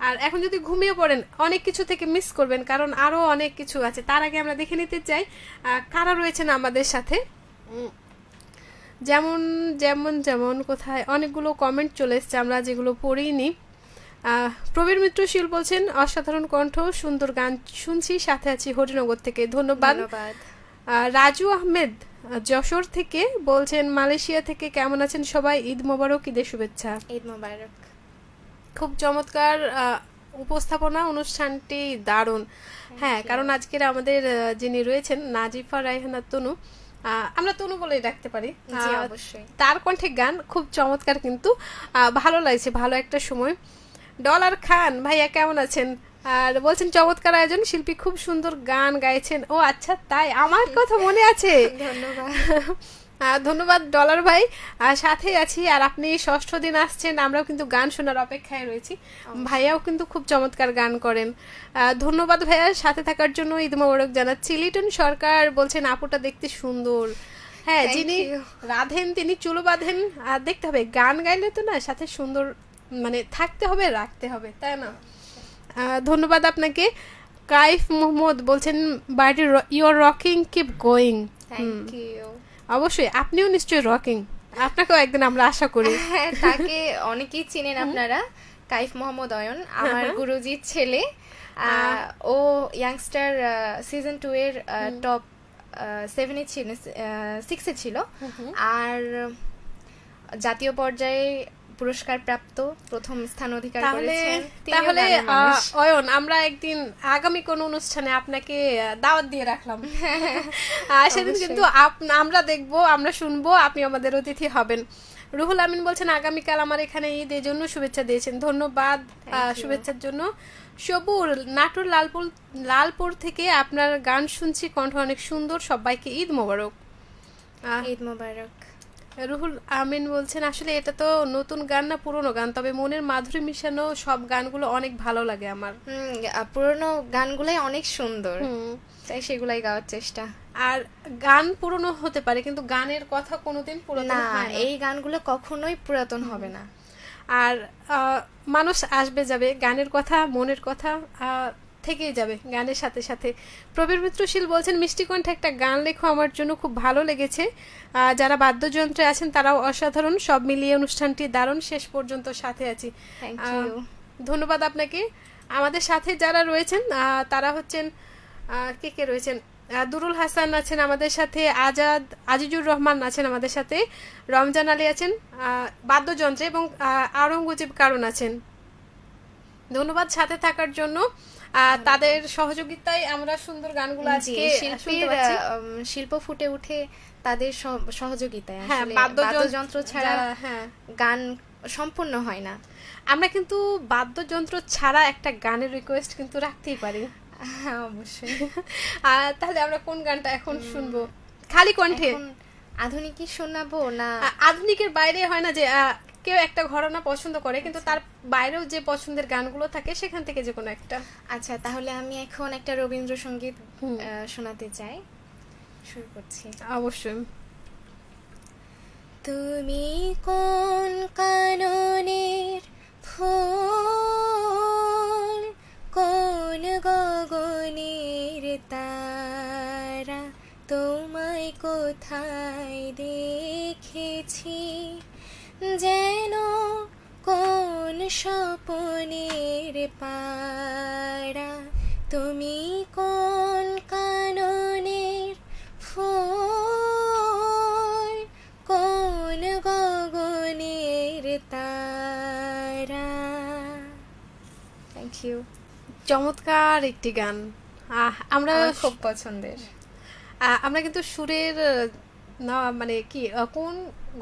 আর এখন যদি ঘুমিয়ে পড়েন অনেক কিছু থেকে মিস করবেন, কারণ আরো অনেক কিছু আছে। তার আগে আমরা দেখে নিতে চাই কারা রয়েছেন আমাদের সাথে। যেমন যেমন যেমন কোথায় অনেকগুলো কমেন্ট চলে এসছে, আমরা যেগুলো পড়িনি। প্রবীর মিত্র শীল বলছেন অসাধারণ কণ্ঠ, সুন্দর গান শুনছি, সাথে আছি হরিনগর থেকে, ধন্যবাদ। রাজু আহমেদ যশোর থেকে বলছেন মালয়েশিয়া থেকে কেমন আছেন সবাই, ঈদ মোবারক, ঈদের শুভেচ্ছা। ঈদ মোবারক। খুব চমৎকার উপস্থাপনা, অনুষ্ঠানটি দারুণ। হ্যাঁ, কারণ আজকের আমাদের যিনি রয়েছেন নাজিফা রায়হানা তনু, আমরা তনু বলেই ডাকতে পারি, তার কণ্ঠে গান খুব চমৎকার, কিন্তু ভালো লাগছে, ভালো একটা সময়। ডলার খান ভাইয়া কেমন আছেন, আর বলছেন চমৎকার আয়োজন, শিল্পী খুব সুন্দর গান গাইছেন। ও আচ্ছা, তাই, আমার কথা মনে আছে, ধন্যবাদ। ধন্যবাদ ডলার ভাই, সাথে আছি। আর আপনি ষষ্ঠ দিন আসছেন, আমরাও কিন্তু গান শোনার অপেক্ষায় রয়েছি। ভাইয়াও কিন্তু খুব চমৎকার গান করেন। ধন্যবাদ ভাইয়া, সাথে থাকার জন্য ঈদ মোবারক জানাচ্ছি। লিটন সরকার বলছেন আপুটা দেখতে সুন্দর। হ্যাঁ, যিনি রাধেন তিনি চুলো বাঁধেন, আর দেখতে হবে গান গাইলে তো না, সাথে সুন্দর মানে থাকতে হবে, রাখতে হবে, তাই না? ধন্যবাদ আপনাকে। কাইফ মোহাম্মদ বলছেন বাড়ির you are rocking, keep going. Thank you. অবশ্যই, আপনিও নিশ্চয়ই রকিং, আপনাকেও একদিন আমরা আশা করি। তাকে অনেকেই চিনেন আপনারা, কাইফ মোহাম্মদ অয়ন, আমার গুরুজির ছেলে। ও ইয়াংস্টার সিজন 2 এর টপ 7 ছিল, 6 ছিল, আর জাতীয় পর্যায়ে পুরস্কার প্রাপ্ত প্রথম স্থান অধিকার করেছেন। তাহলে অয়ন, আমরা একদিন আগামী কোন অনুষ্ঠানে আপনাকে দাওয়াত দিয়ে রাখলাম, সেদিন কিন্তু আমরা দেখবো, আমরা শুনবো, আপনি আমাদের অতিথি হবেন। রুহুল আমিন বলছেন আগামীকাল আমার এখানে ঈদ, এই জন্য শুভেচ্ছা দিয়েছেন, ধন্যবাদ শুভেচ্ছার জন্য। সবুর নাটোর লালপুর থেকে আপনার গান শুনছি, কণ্ঠ অনেক সুন্দর, সবাইকে ঈদ মোবারক। ঈদ মোবারক। রুহুল আমিন বলছেন আসলে এটা তো নতুন গান না পুরনো গান, তবে মনের মাধুরী মিশানো সব গানগুলো অনেক ভালো লাগে আমার। পুরনো গানগুলাই অনেক সুন্দর, তাই সেগুলাই গাওয়ার চেষ্টা। আর গান পুরনো হতে পারে, কিন্তু গানের কথা কোনোদিন পুরাতন হয় না। এই গানগুলো কখনোই পুরাতন হবে না। আর মানুষ আসবে যাবে, গানের কথা মনের কথা থেকেই যাবে গানের সাথে সাথে। প্রবীর মিত্রশীল বলছেন মিষ্টি কণ্ঠে একটা গান লেখো, আমার জন্য খুব ভালো লেগেছে, যারা বাদ্যযন্ত্রে আছেন তারাও অসাধারণ, সব মিলিয়ে অনুষ্ঠানটি দারুণ, শেষ পর্যন্ত সাথে আছি। ধন্যবাদ আপনাকে। আমাদের সাথে যারা রয়েছেন তারা হচ্ছেন কে কে রয়েছেন, দুরুল হাসান আছেন আমাদের সাথে, আজিজুর রহমান আছেন আমাদের সাথে, রমজান আলী আছেন বাদ্যযন্ত্রে, এবং আওরঙ্গজেব কারণ আছেন। ধন্যবাদ সাথে থাকার জন্য, তাদের সহযোগিতায় আমরা সুন্দর গানগুলো আজকে শিল্পীর শিল্প ফুটে উঠে তাদের সহযোগিতায়। আসলে বাদ্যযন্ত্র ছাড়া গান সম্পূর্ণ হয় না। আমরা কিন্তু বাদ্যযন্ত্র ছাড়া একটা গানের রিকোয়েস্ট কিন্তু রাখতেই পারি। হ্যাঁ, অবশ্যই। তাহলে আমরা কোন গানটা এখন শুনবো? খালি কণ্ঠে আধুনিকই শোনাবো না? আধুনিকের বাইরে হয় না যে কেউ একটা ঘরানা পছন্দ করে, কিন্তু তার বাইরেও যে পছন্দের গানগুলো থাকে সেখান থেকে যে কোনো একটা। আচ্ছা, তাহলে আমি এখন একটা রবীন্দ্রসঙ্গীত শোনাতে চাই, শুরু করছি। অবশ্যই। তুমি কোন কাননের ফুল, কোন গগনের তারা, তোমায় কোথায় দেখেছি, যেন কোন স্বপনের পাড়া, তুমি কোন কাননের ফুল, কোন গগনের তারা। Thank you. চমৎকার একটি গান, আমরা খুব পছন্দের। আমরা কিন্তু সুরের না মানে কি কোন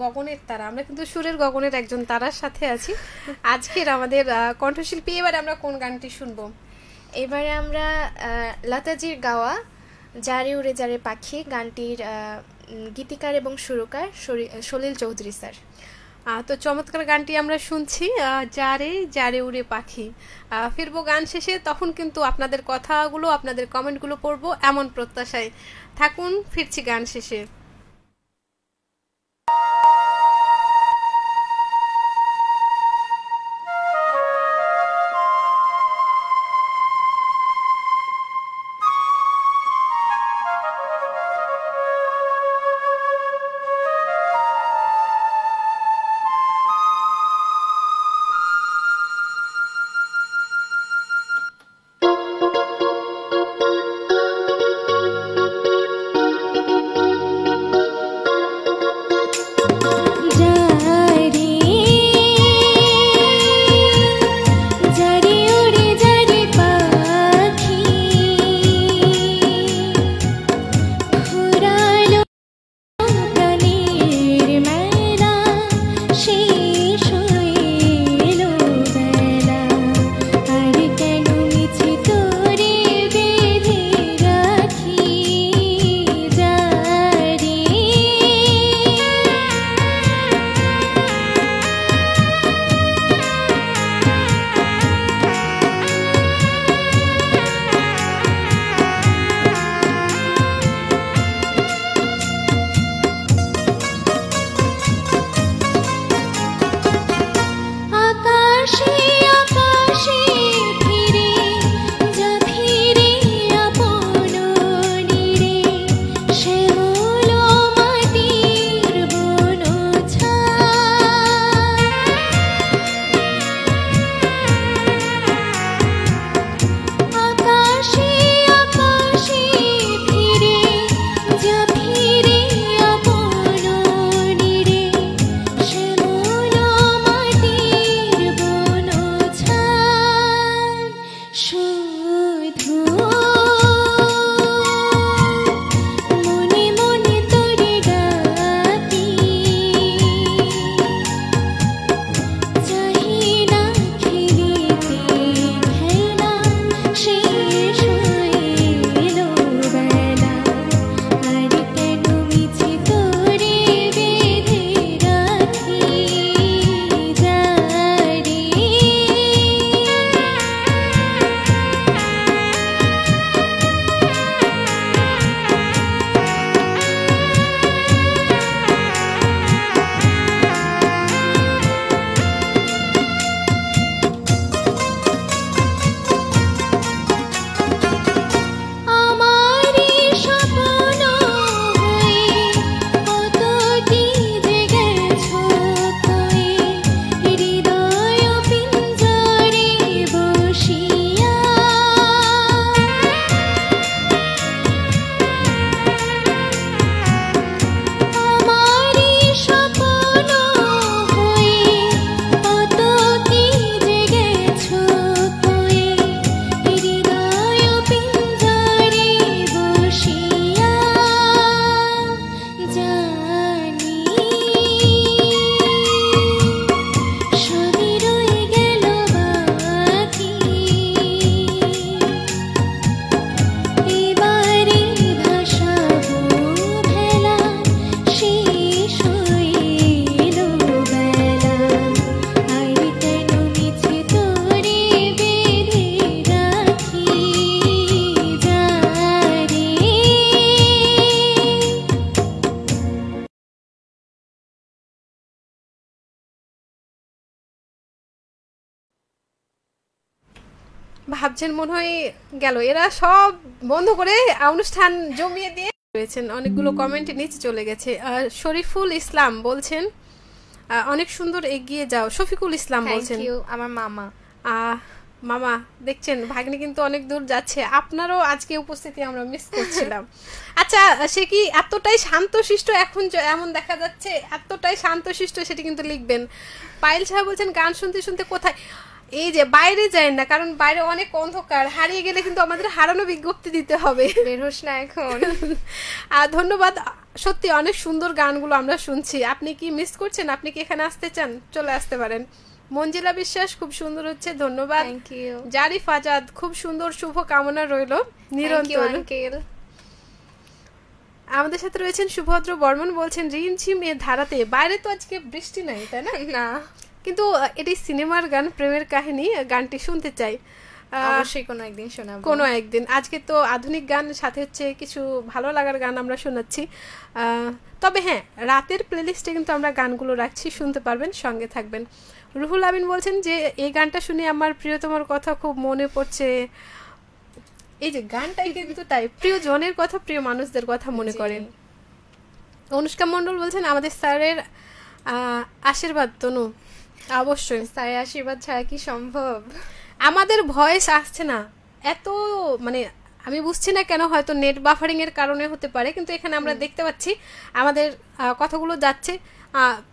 গগনের তারা, আমরা কিন্তু সুরের গগনের একজন তারার সাথে আছি আজকের আমাদের কণ্ঠশিল্পী। এবারে আমরা কোন গানটি শুনবো? এবারে আমরা লতাজির গাওয়া যারে উড়ে যারে পাখি গানটির গীতিকার এবং সুরকার সলিল চৌধুরী স্যার। তো চমৎকার গানটি আমরা শুনছি, যারে যারে উড়ে পাখি। ফিরবো গান শেষে, তখন কিন্তু আপনাদের কথাগুলো আপনাদের কমেন্টগুলো পড়বো এমন প্রত্যাশায় থাকুন। ফিরছি গান শেষে। ভাবছেন মনে হয় গেল, এরা সব বন্ধ করে অনুষ্ঠান জমিয়ে দিয়ে রয়েছেন। অনেকগুলো কমেন্ট নিচে চলে গেছে। শরীফুল ইসলাম বলছেন অনেক সুন্দর, এগিয়ে যাও। শফিকুল ইসলাম বলছেন আমার মামা। মামা দেখছেন ভাগ্নি কিন্তু অনেক দূর যাচ্ছে, আপনারও আজকে উপস্থিতি আমরা মিস করছিলাম। আচ্ছা, সে কি এতটাই শান্তশিষ্ট এখন এমন দেখা যাচ্ছে, এতটাই শান্তশিষ্ট সেটি কিন্তু লিখবেন। পায়েল সাহেব বলছেন গান শুনতে শুনতে কোথায়, এই যে বাইরে যায় না, কারণ বাইরে অনেক অন্ধকার, হারিয়ে গেলে কিন্তু আমাদের হারানো বিজ্ঞপ্তি দিতে হবে, বের হোস না এখন। ধন্যবাদ, সত্যি অনেক সুন্দর গানগুলো আমরা শুনছি। আপনি কি মিস করছেন? আপনি কি এখানে আসতে চান? চলে আসতে পারেন। মঞ্জিলা বিশ্বাস খুব সুন্দর হচ্ছে, ধন্যবাদ। জারিফ আজাদ খুব সুন্দর, শুভ কামনা রইল নিরন্তর। আমাদের সাথে রয়েছেন সুভদ্র বর্মন বলছেন রিমঝিম এ ধারাতে, বাইরে তো আজকে বৃষ্টি নাই তাই না? না, কিন্তু এটি সিনেমার গান, প্রেমের কাহিনী, গানটি শুনতে চাই, অবশ্যই কোনো একদিন শোনাবো, কোনো একদিন। আজকে তো আধুনিক গান, সাথে হচ্ছে কিছু ভালো লাগার গান আমরা শোনাচ্ছি। তবে হ্যাঁ, রাতের প্লেলিস্টে কিন্তু আমরা গানগুলো রাখছি, শুনতে পারবেন, সঙ্গে থাকবেন। রুহুল আমিন বলছেন যে এই গানটা শুনে আমার প্রিয়তমার কথা খুব মনে পড়ছে। এই যে গানটাই কিন্তু তাই, প্রিয়জনের কথা, প্রিয় মানুষদের কথা মনে করেন। অনুষ্কা মণ্ডল বলছেন আমাদের স্যারের আশীর্বাদ। তনু অবশ্যই, স্যারের আশীর্বাদ ছাড়া কি সম্ভব? আমাদের ভয়েস আসছে না এত, মানে আমি বুঝছি না কেন, হয়তো নেট বাফারিং এর কারণে হতে পারে, কিন্তু এখানে আমরা দেখতে পাচ্ছি আমাদের কথাগুলো যাচ্ছে।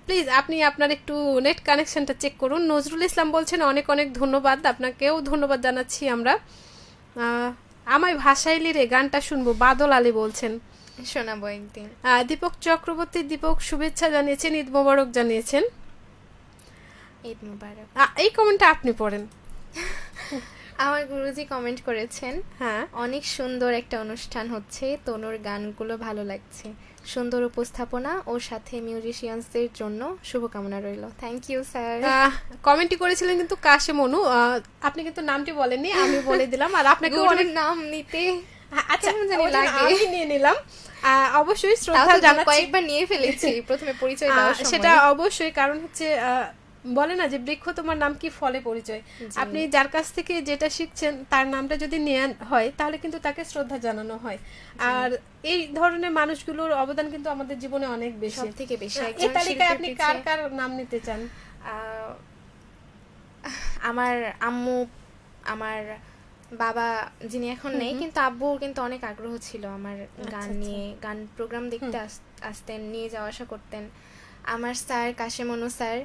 প্লিজ আপনি আপনার একটু নেট কানেকশনটা চেক করুন। নজরুল ইসলাম বলছেন অনেক অনেক ধন্যবাদ, আপনাকেও ধন্যবাদ জানাচ্ছি আমরা। আমায় ভাষাইলি রে গানটা শুনবো, বাদল আলী বলছেন, শোনাবো একদিন। দীপক চক্রবর্তী, দীপক শুভেচ্ছা জানিয়েছেন, ঈদ মোবারক জানিয়েছেন। ঈদ মোবারক। এই কমেন্টটা আপনি পড়েন। আমার গুরুজি কমেন্ট করেছেন, হ্যাঁ অনেক সুন্দর একটা অনুষ্ঠান হচ্ছে, তনুর গানগুলো ভালো লাগছে, সুন্দর উপস্থাপনা ও সাথে মিউজিশিয়ানসদের জন্য শুভকামনা রইল। Thank you sir. কমেন্টটি করেছিলেন কিন্তু কাশেম অনু, আপনি কিন্তু নামটি বলেননি, আমি বলে দিলাম। আর আপনাকে অনেক নাম নিতে আচ্ছা আমি নিয়ে নিলাম, অবশ্যই শ্রদ্ধা জানাচ্ছি। কয়েকবার নিয়ে ফেলেছি প্রথমে পরিচয় দেওয়ার সময়, সেটা অবশ্যই, কারণ হচ্ছে বলে না যে বৃক্ষ তোমার নাম কি ফলে পরিচয়। আপনি যার কাছ থেকে যেটা শিখছেন তার নামটা যদি নেওয়া হয় তাহলে কিন্তু তাকে শ্রদ্ধা জানানো হয়। আর এই ধরনের মানুষগুলোর অবদান কিন্তু আমাদের জীবনে অনেক বেশি, সবথেকে বেশি। এই তালিকায় আপনি কার কার নাম নিতে চান? আমার আম্মু, আমার বাবা যিনি এখন নেই, কিন্তু আব্বুর কিন্তু অনেক আগ্রহ ছিল আমার গান নিয়ে, গান প্রোগ্রাম দেখতে আসতেন, নিয়ে যাওয়া আসা করতেন। আমার স্যার কাশেম অনু স্যার,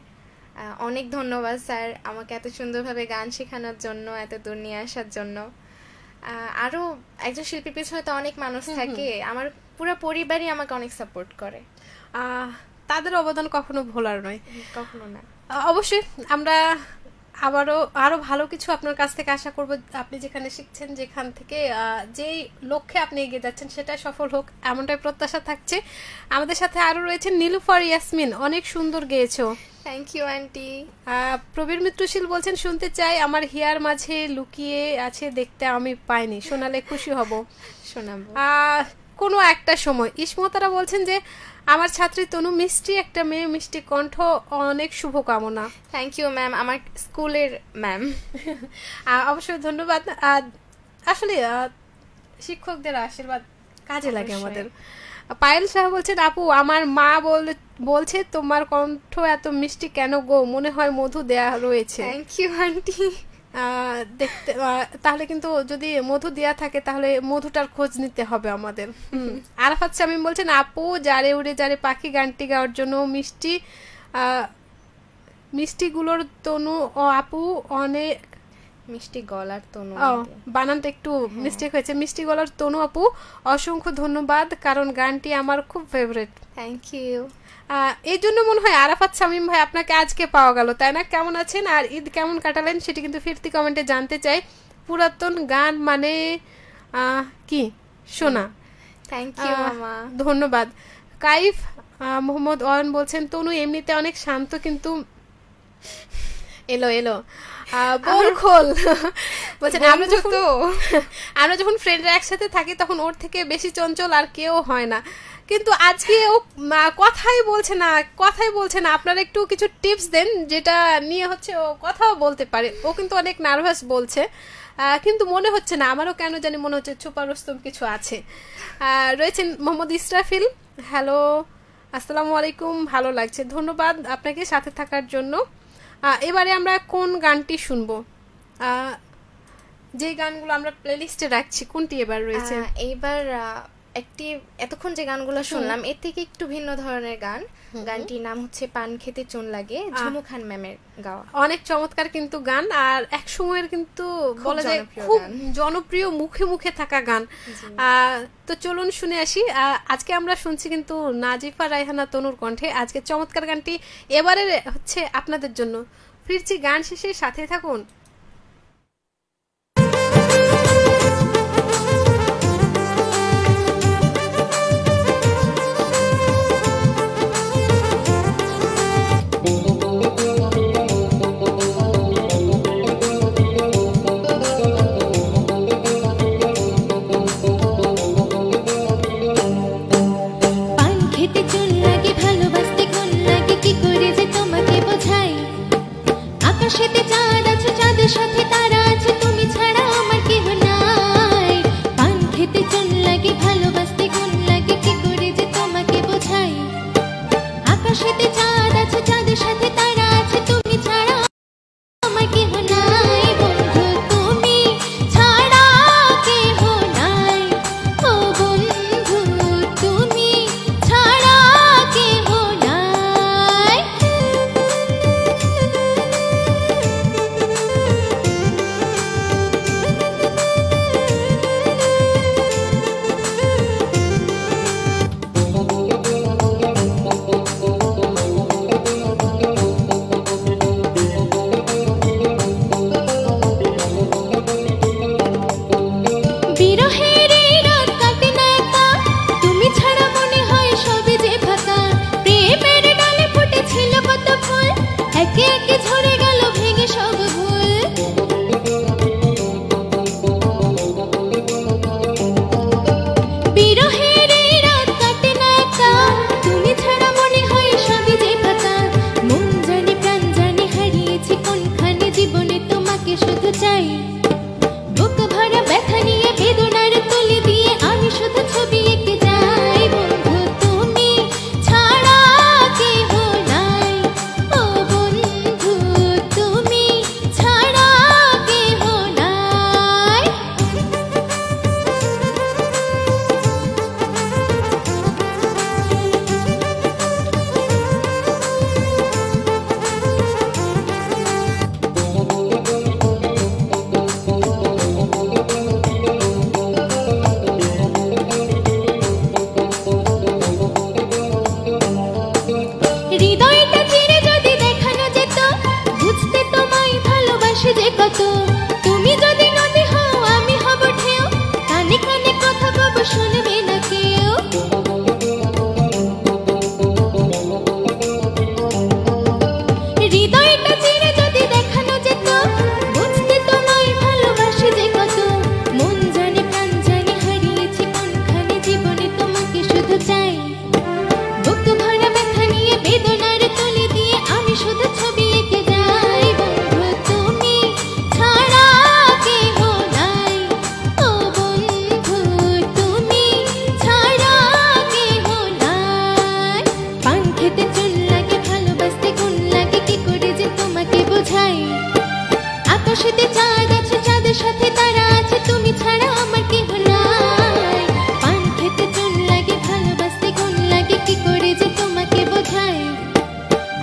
অনেক ধন্যবাদ স্যার আমাকে এত সুন্দরভাবে গান শেখানোর জন্য, এত দূর নিয়ে আসার জন্য। আরো একজন শিল্পীর পিছনে তো অনেক মানুষ থাকে, আমার পুরো পরিবারই আমাকে অনেক সাপোর্ট করে, তাদের অবদান কখনো ভোলার নয়, কখনো না। অবশ্যই আমরা আরো ভালো কিছু আপনার কাছ থেকে আশা করব। আপনি যেখানে শিখছেন, যেখান থেকে যেই লক্ষ্যে আপনি এগিয়ে যাচ্ছেন সেটা সফল হোক, এমনটাই প্রত্যাশা থাকছে। আমাদের সাথে আরো রয়েছেন নীলুফার ইয়াসমিন, অনেক সুন্দর গেয়েছো। Thank you aunty. Prabir Mitrashil বলছেন শুনতে চাই, আমার হিয়ার মাঝে লুকিয়ে আছে দেখতে আমি পাইনি, শোনালে খুশি হব। শোনাবো কোনো একটা সময়। ইসমতারা বলছেন যে আমার ছাত্রী তনু মিষ্টি একটা মেয়ে, মিষ্টি কণ্ঠ, অনেক শুভকামনা। থ্যাংক ইউ ম্যাম, আমার স্কুলের ম্যাম। অবশ্যই ধন্যবাদ। আসলে শিক্ষকদের আশীর্বাদ কাজে লাগে আমাদের। পায়েল শাহ বলছেন আপু আমার মা বলছে তোমার কণ্ঠ এত মিষ্টি কেন গো, মনে হয় মধু দেয়া রয়েছে। Thank you aunty. দেখতে তাহলে কিন্তু যদি মধু দেয়া থাকে তাহলে মধুটার খোঁজ নিতে হবে আমাদের। আরাফাত শামীম বলছেন আপু যারে উড়ে যারে পাখি গানটি গাওয়ার জন্য মিষ্টিগুলোর তনু ও আপু অনেক মিষ্টি গলার তনু, বানানটা একটু মিস্টেক হয়েছে, মিষ্টি গলার তনু আপু অসংখ্য ধন্যবাদ, কারণ গানটি আমার খুব ফেভারিট। Thank you. এই জন্য মনে হয় আরাফাত শামীম ভাই আপনাকে আজকে পাওয়া গেল, তাই না? কেমন আছেন আর ঈদ কেমন কাটালেন সেটি কিন্তু ফিরতি কমেন্টে জানতে চাই। পুরাতন গান মানে কি শোনা। থ্যাংক ইউ মামা, ধন্যবাদ। কাইফ মোহাম্মদ ওয়ান বলছেন তনু এমনিতে অনেক শান্ত, কিন্তু এলো বলখোল বলছেন আমরা যখন ফ্রেন্ডরা একসাথে থাকি তখন ওর থেকে বেশি চঞ্চল আর কেউ হয় না, কিন্তু আজকে ও কথাই বলছে না। আপনারা একটু কিছু টিপস দেন যেটা নিয়ে হচ্ছে ও কথাও বলতে পারে। ও কিন্তু অনেক নার্ভাস বলছে, কিন্তু মনে হচ্ছে না, আমারও কেন জানি মনে হচ্ছে চোপা রুস্তম কিছু আছে। রয়েছেন মোহাম্মদ ইসরাফিল, হ্যালো আসসালামু আলাইকুম, ভালো লাগছে, ধন্যবাদ আপনাকে সাথে থাকার জন্য। এবারে আমরা কোন গানটি শুনবো? যে গানগুলো আমরা প্লেলিস্টে রাখছি কোনটি এবার রয়েছে? এইবার একটি এতক্ষণ যে গানগুলো শুনলাম এর থেকে একটু ভিন্ন ধরনের গান। গানটির নাম হচ্ছে পান খেতে চুন লাগে, ঝুমু খান ম্যামের গাওয়া। অনেক চমৎকার কিন্তু গান, আর এক সময়ের কিন্তু বলা যায় খুব জনপ্রিয়, মুখে মুখে থাকা গান। তো চলুন শুনে আসি। আজকে আমরা শুনছি কিন্তু নাজিফা রায়হানা তনুর কণ্ঠে আজকে চমৎকার গানটি এবারে হচ্ছে আপনাদের জন্য। ফিরছি গান শেষে, সাথে থাকুন। আকাশেতে চাঁদ আছে, চাঁদের সাথে তারা আছে, তুমি ছাড়া আমার কেহ নাই। পান খেতে চুন লাগে, ভালোবাসতে গুণ লাগে, কি করে যে তোমাকে বোঝাই। আকাশেতে চাঁদ আছে, চাঁদের সাথে তারা আছে, তুমি ছাড়া আমার কেহ নাই। বন্ধু তুমি ছাড়া কেহ নাই, ও বন্ধু তুমি ছাড়া কেহ নাই। বিরহের এই রাত কাটে না একা, তুমি ছাড়া মনে হয় সবে যে ফাঁকা। প্রেমের ডালে ফুটেছিল কত ফুল, একে একে ঝরে গেল ভেঙে সব ভুল। বিরহের এই রাত কাটে না একা, তুমি ছাড়া মনে হয় সবে যে ফাঁকা। মন জানি প্রাণ জানি হারিয়েছি কোনখানে, জীবনে তোমাকে শুধু চাই। বুক ভরা ব্যথা নিয়ে বেদনার তুলে দিয়ে আমি শুধু ছবি এঁকে যাই। বন্ধু তুমি ছাড়া কেহ নাই, ও বন্ধু তুমি ছাড়া কেহ নাই। হৃদয়টা চিরে যদি দেখানো যেত, বুঝতে তোমায় ভালোবাসে যে কত। তুমি যদি নদী হও আমি হব ঢেউ, কানে কানে কথা বলবো শুনবে না কেউ। হৃদয়টা চিরে যদি দেখানো যেত, বুঝতে তোমায় ভালোবাসে যে কত। মন জানে প্রাণ জানে হারিয়েছি কোনখানে, জীবনে তোমাকে শুধু চাই। বুক ভরা ব্যথা নিয়ে বেদনার তুলে দিয়ে আমি শুধু ছবি এঁকে যাই। বন্ধু তুমি ছাড়া কেহ নাই, ও বন্ধু তুমি ছাড়া কেহ নাই। পান খেতে চুন লাগে, ভালোবাসতে গুণ লাগে, কি করে যে তোমাকে বোঝাই। আকাশেতে চাঁদ আছে, চাঁদের সাথে তারা আছে, তুমি ছাড়া আমার কেহ নাই। পান খেতে চুন লাগে, ভালোবাসতে গুণ লাগে, কি করে যে তোমাকে বোঝাই।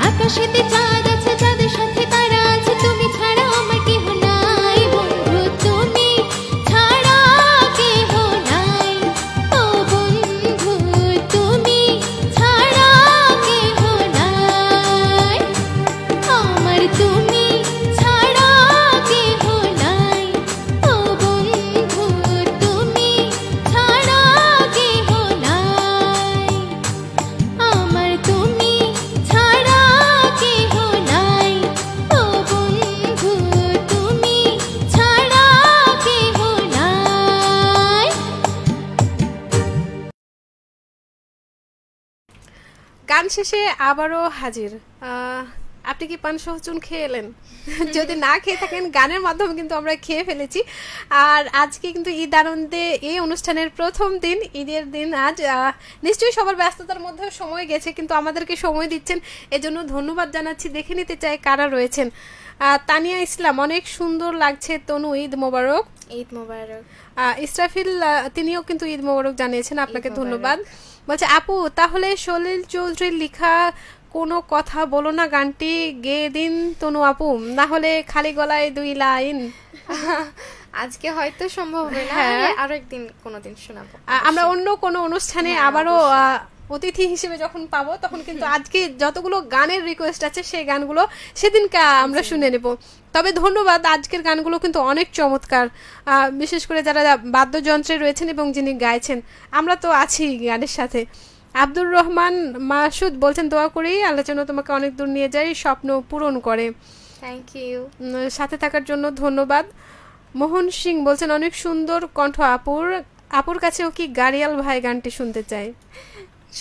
আকাশেতে চাঁদ আছে, চাঁদের সাথে তারা আছে, তুমি ছাড়া আমার কেহ নাই। বন্ধু তুমি ছাড়া কেহ নাই, ও বন্ধু তুমি ছাড়া কেহ নাই। আমার তুমি ছাড়া কেহ নাই, ও বন্ধু তুমি ছাড়া কেহ নাই। আমার তুমি ছাড়া কেহ নাই, ও বন্ধু তুমি ছাড়া কেহ নাই। গান শেষে আবারও হাজির। আপনি কি পান সহ চুন খেয়ে এলেন? যদি না খেয়ে থাকেন, গানের মাধ্যমে কিন্তু আমরা খেয়ে ফেলেছি। আর আজকে কিন্তু ঈদ আনন্দে এই অনুষ্ঠানের প্রথম দিন, ঈদের দিন আজ। নিশ্চয়ই সবার ব্যস্ততার মধ্যে সময় গেছে, কিন্তু আমাদেরকে সময় দিচ্ছেন, এজন্য ধন্যবাদ জানাচ্ছি। দেখে নিতে চাই কারা রয়েছেন। তানিয়া ইসলাম, অনেক সুন্দর লাগছে তনু, ঈদ মোবারক। ঈদ মোবারক। ইসরাফিল, তিনিও কিন্তু ঈদ মোবারক জানিয়েছেন, আপনাকে ধন্যবাদ। বলছে আপু, তাহলে সলিল চৌধুরীর লেখা কোনো কথা বলো না, গানটি গেয়ে দিন তনু আপু, না হলে খালি গলায় 2 লাইন। আজকে হয়তো সম্ভব হবে না, আরো একদিন কোনোদিন শোনাবো। আমরা অন্য কোনো অনুষ্ঠানে আবারও অতিথি হিসেবে যখন পাবো, তখন কিন্তু আজকে যতগুলো গানের রিকোয়েস্ট আছে সেই গানগুলো সেদিনকে আমরা শুনে নেব। তবে ধন্যবাদ, আজকের গানগুলো কিন্তু অনেক চমৎকার, বিশেষ করে যারা বাদ্যযন্ত্রে রয়েছেন এবং যিনি গাইছেন, আমরা তো আছি গানের সাথে। আব্দুর রহমান মাসুদ বলছেন, দোয়া করি আল্লাহ যেন তোমাকে অনেক দূর নিয়ে যায়, স্বপ্ন পূরণ করে। থ্যাংক ইউ, সাথে থাকার জন্য ধন্যবাদ। মোহন সিং বলছেন, অনেক সুন্দর কণ্ঠ আপুর কাছেও কি গাড়িয়াল ভাই গানটি শুনতে চাই?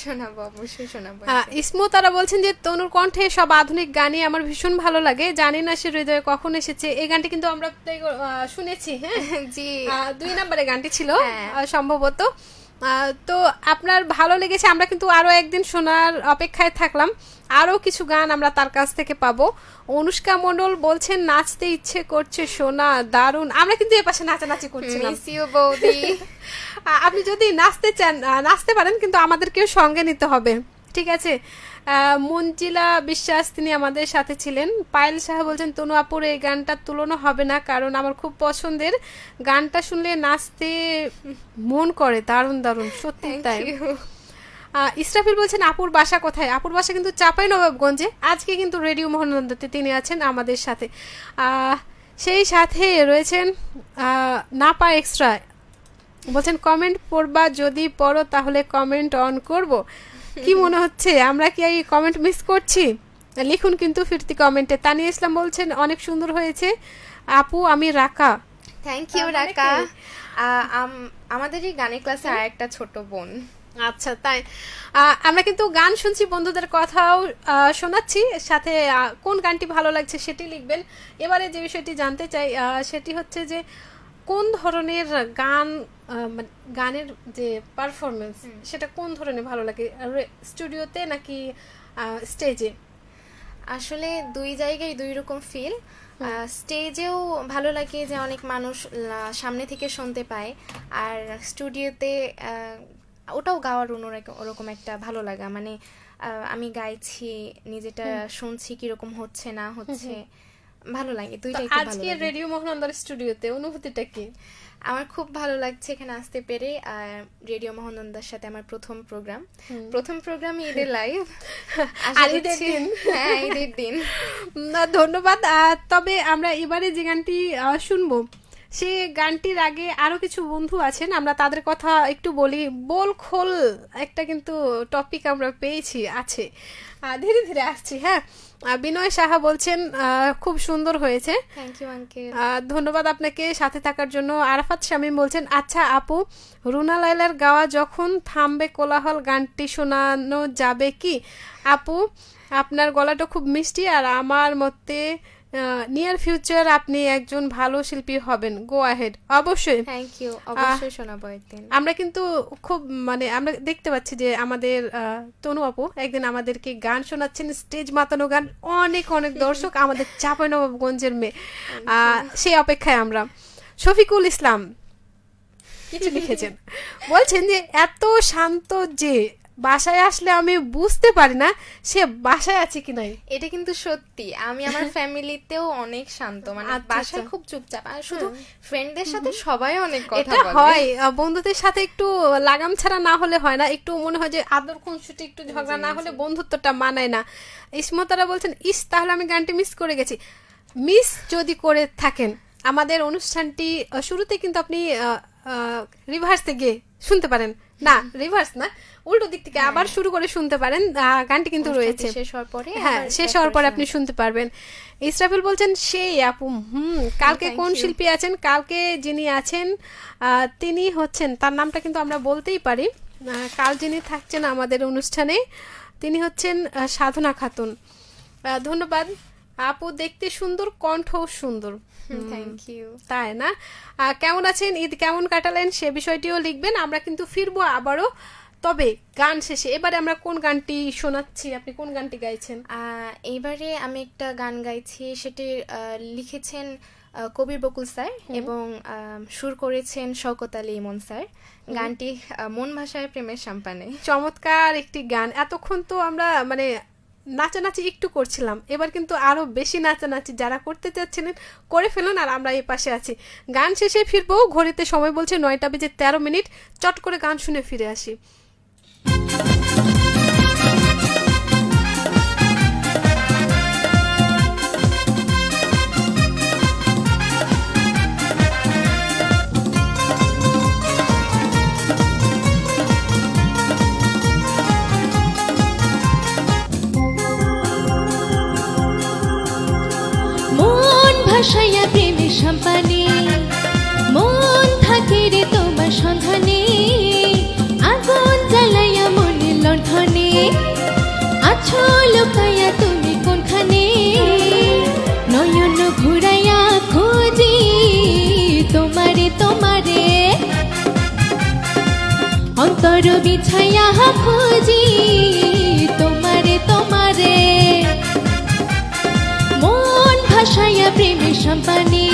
শোনাবো, অবশ্যই শোনাবো। ইসমো তারা বলছেন যে তনুর কণ্ঠে সব আধুনিক গানই আমার ভীষণ ভালো লাগে, জানি না সে হৃদয়ে কখন এসেছে। এই গানটি কিন্তু আমরা শুনেছি, হ্যাঁ জি, 2 নম্বরে গানটি ছিল সম্ভবত। তো আপনার ভালো লেগেছে, আমরা কিন্তু আরো একদিন শোনার অপেক্ষায় থাকলাম, আরো কিছু গান আমরা তার কাছ থেকে পাবো। অনুষ্কা মণ্ডল বলছেন, নাচতে ইচ্ছে করছে সোনা, দারুণ। আমরা কিন্তু এ পাশে নাচানাচি করছিলাম। আপনি যদি নাচতে চান নাচতে পারেন, কিন্তু আমাদেরকেও সঙ্গে নিতে হবে, ঠিক আছে? মঞ্জিলা বিশ্বাস তিনি আমাদের সাথে ছিলেন। পায়েল সাহা বলছেন, তনু আপুর এই গানটার তুলনা হবে না, কারণ আমার খুব পছন্দের, গানটা শুনলে নাচতে মন করে, দারুণ দারুণ, সত্যি তাই। ইসরাফিল বলছেন, আপুর বাসা কোথায়? আপুর বাসা কিন্তু চাঁপাইনবাবগঞ্জে। আজকে কিন্তু রেডিও মহানন্দাতে তিনি আছেন আমাদের সাথে। সেই সাথে রয়েছেন নাপা এক্সট্রা, বলছেন কমেন্ট পড়বা, যদি পড়ো তাহলে কমেন্ট অন করব। কি মনে হচ্ছে আমরা কি এই কমেন্ট মিস করছি? লিখুন কিন্তু ফিরতি কমেন্টে। তানিয়া ইসলাম বলছেন, অনেক সুন্দর হয়েছে আপু, আমি রাকা। থ্যাংক ইউ রাকা। আমাদের এই গানের ক্লাসে আর একটা ছোট বোন। আচ্ছা, তাই আমরা কিন্তু গান শুনছি, বন্ধুদের কথাও শোনাচ্ছি, সাথে কোন গানটি ভালো লাগছে সেটি লিখবেন। এবারে যে বিষয়টি জানতে চাই সেটি হচ্ছে যে কোন ধরনের গানের যে পারফরমেন্স, সেটা কোন ধরনের ভালো লাগে, স্টুডিওতে নাকি স্টেজে? আসলে 2 জায়গায় 2 রকম ফিল। স্টেজেও ভালো লাগে যে অনেক মানুষ সামনে থেকে শুনতে পায়, আর স্টুডিওতে ওটাও গাওয়ার ওরকম একটা ভালো লাগা, মানে আমি গাইছি, নিজেটা শুনছি কিরকম হচ্ছে না হচ্ছে, ভালো লাগে। দুইটাই খুব ভালো লাগে। আজকে রেডিও মহানন্দার স্টুডিওতে অনুভূতিটা কি? আমার খুব ভালো লাগছে এখানে আসতে পেরে। আর রেডিও মহানন্দার সাথে আমার প্রথম প্রোগ্রাম ঈদের লাইভ, ঈদের দিন। হ্যাঁ, ঈদের দিন। ধন্যবাদ। তবে আমরা এবারে যে গানটি শুনবো, সে গানটির আগে আরো কিছু বন্ধু আছেন, আমরা তাদের কথা একটু বলি। বল খোল একটা কিন্তু টপিক আমরা পেয়েছি, আছে, ধীরে ধীরে আসছি। হ্যাঁ, বিনয় সাহা বলছেন, খুব সুন্দর হয়েছে। থ্যাংক ইউ আঙ্কেল, ধন্যবাদ আপনাকে সাথে থাকার জন্য। আরাফাত শামীম বলছেন, আচ্ছা আপু, রুনা লায়লার গাওয়া যখন থামবে কোলাহল গানটি শোনানো যাবে কি? আপু, আপনার গলাটা খুব মিষ্টি, আর আমার মতে নিয়ার ফিউচার আপনি একজন ভালো শিল্পী হবেন, গো আহেড। অবশ্যই, থ্যাংক ইউ, অবশ্যই শোনাবো একদিন। আমরা কিন্তু খুব আমরা দেখতে পাচ্ছি যে আমাদের তনু আপু একদিন আমাদেরকে গান শোনাচ্ছেন, স্টেজ মাতানো গান, অনেক অনেক দর্শক, আমাদের চাঁপাইনবাবগঞ্জের মেয়ে, সেই অপেক্ষায় আমরা। শফিকুল ইসলাম কিছু লিখেছেন, বলছেন যে এত শান্ত যে বাসায় আসলে আমি বুঝতে পারি না সে বাসায় আছে কি নাই। এটা কিন্তু সত্যি, আমি আমার ফ্যামিলিতেও অনেক শান্ত, মানে বাসায় খুব চুপচাপ, আর শুধু ফ্রেন্ডদের সাথে সবাই অনেক কথা বলে। হয়, বন্ধুদের সাথে একটু লাগাম ছাড়া না হলে হয় না, একটু মনে হয় যে আদর খুনসুটি, একটু ঝগড়া না হলে বন্ধুত্বটা মানায় না। ইসমতারা বলছেন, তাহলে আমি গানটি মিস করে গেছি। মিস যদি করে থাকেন, আমাদের অনুষ্ঠানটি শুরুতে কিন্তু আপনি রিভার্সে গিয়ে শুনতে পারেন, না রিভার্স না, উল্টো দিক থেকে আবার শুরু করে শুনতে পারেন, গানটি কিন্তু রয়েছে, হ্যাঁ শেষ হওয়ার পরে আপনি শুনতে পারবেন। ইসরাফিল বলছেন, সেই আপু, কালকে কোন শিল্পী আছেন? কালকে যিনি আছেন তিনি হচ্ছেন, তার নামটা কিন্তু আমরা বলতেই পারি, কাল যিনি থাকছেন আমাদের অনুষ্ঠানে তিনি হচ্ছেন সাধনা খাতুন। ধন্যবাদ আপু, দেখতে সুন্দর, কণ্ঠও সুন্দর। Thank you. তাই না? কেমন আছেন, ঈদ কেমন কাটালেন সে বিষয়টিও লিখবেন। আমরা কিন্তু ফিরবো আবারও, তবে গান শেষে এবারে আমরা কোন গানটি শোনাচ্ছি, আপনি কোন গানটি গাইছেন? এইবারে আমি একটা গান গাইছি, সেটি লিখেছেন কবির বকুল স্যার এবং সুর করেছেন শওকত আলী ইমন স্যার। গানটি মন ভাষায় প্রেমের সাম্পানে। চমৎকার একটি গান। এতক্ষণ তো আমরা মানে নাচানাচি একটু করছিলাম, এবার কিন্তু আরো বেশি নাচানাচি যারা করতে চাচ্ছিলেন করে ফেলুন, আর আমরা এই পাশে আছি। গান শেষে ফিরবো, ঘড়িতে সময় বলছে 9:13। চট করে গান শুনে ফিরে আসি। ভাসাইয়া প্রেমের সাম্পানে মন থাকে রে তোমার সন্ধানে, আগুন জ্বালাইয়া মনের লণ্ঠনে আছো লুকাইয়া তুমি কোনখানে, নয়ন ঘুরাইয়া খুঁজি তোমারে তোমারে, অন্তর বিছাইয়া খুঁজি তোমারে তোমারে, ভাসাইয়া প্রেমের সাম্পানে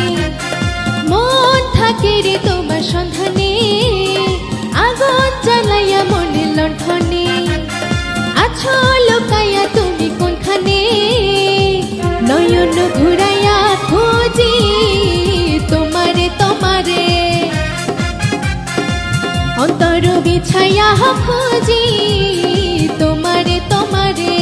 মন থাকে রে তোমার সন্ধানে, আগুন জ্বালাইয়া মনের লণ্ঠনে আছো লুকাইয়া তুমি কোনখানে, নয়ন ঘুরাইয়া খুঁজি তোমারে তোমারে, অন্তর বিছাইয়া খুঁজি তোমারে তোমারে।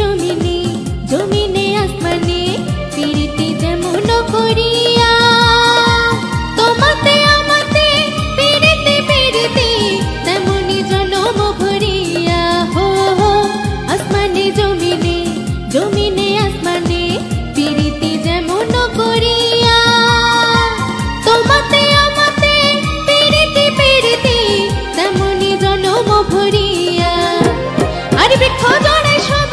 জমিনে জমিনে আসমানে পিরিতি যেমন করিয়া, তোমাতে আমাতে পিরিতি পিরিতি তেমনি জনম ভরিয়া, হো হো আসমানে জমিনে জমিনে আসমানে পিরিতি যেমন করিয়া, তোমাতে আমাতে পিরিতি পিরিতি তেমনি জনম ভরিয়া, আর বৃক্ষ জড়ে সব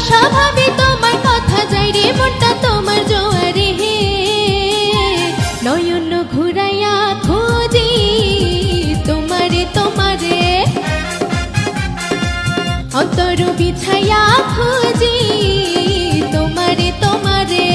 স্বভাবে তোমার কথা যাই রে মনটা তোমার জোয়ারে, হে নয়ন ঘুরাইয়া খুঁজি তোমারে তোমারে, অন্তর বিছাইয়া খুঁজি তোমারে তোমারে।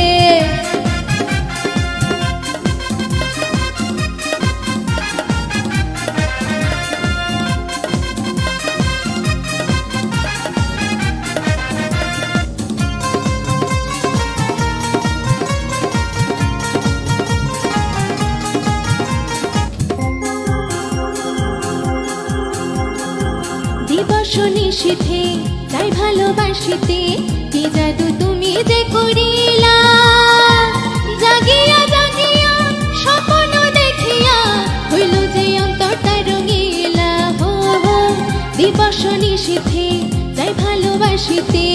নিশীথে তাই ভালোবাসিতে কি জাদু তুমি যে করিলা, জাগিয়া জাগিয়া স্বপ্ন দেখিয়া হইল যে অন্তরটা রঙিলা, হো হো দিবস নিশীথে তাই ভালোবাসিতে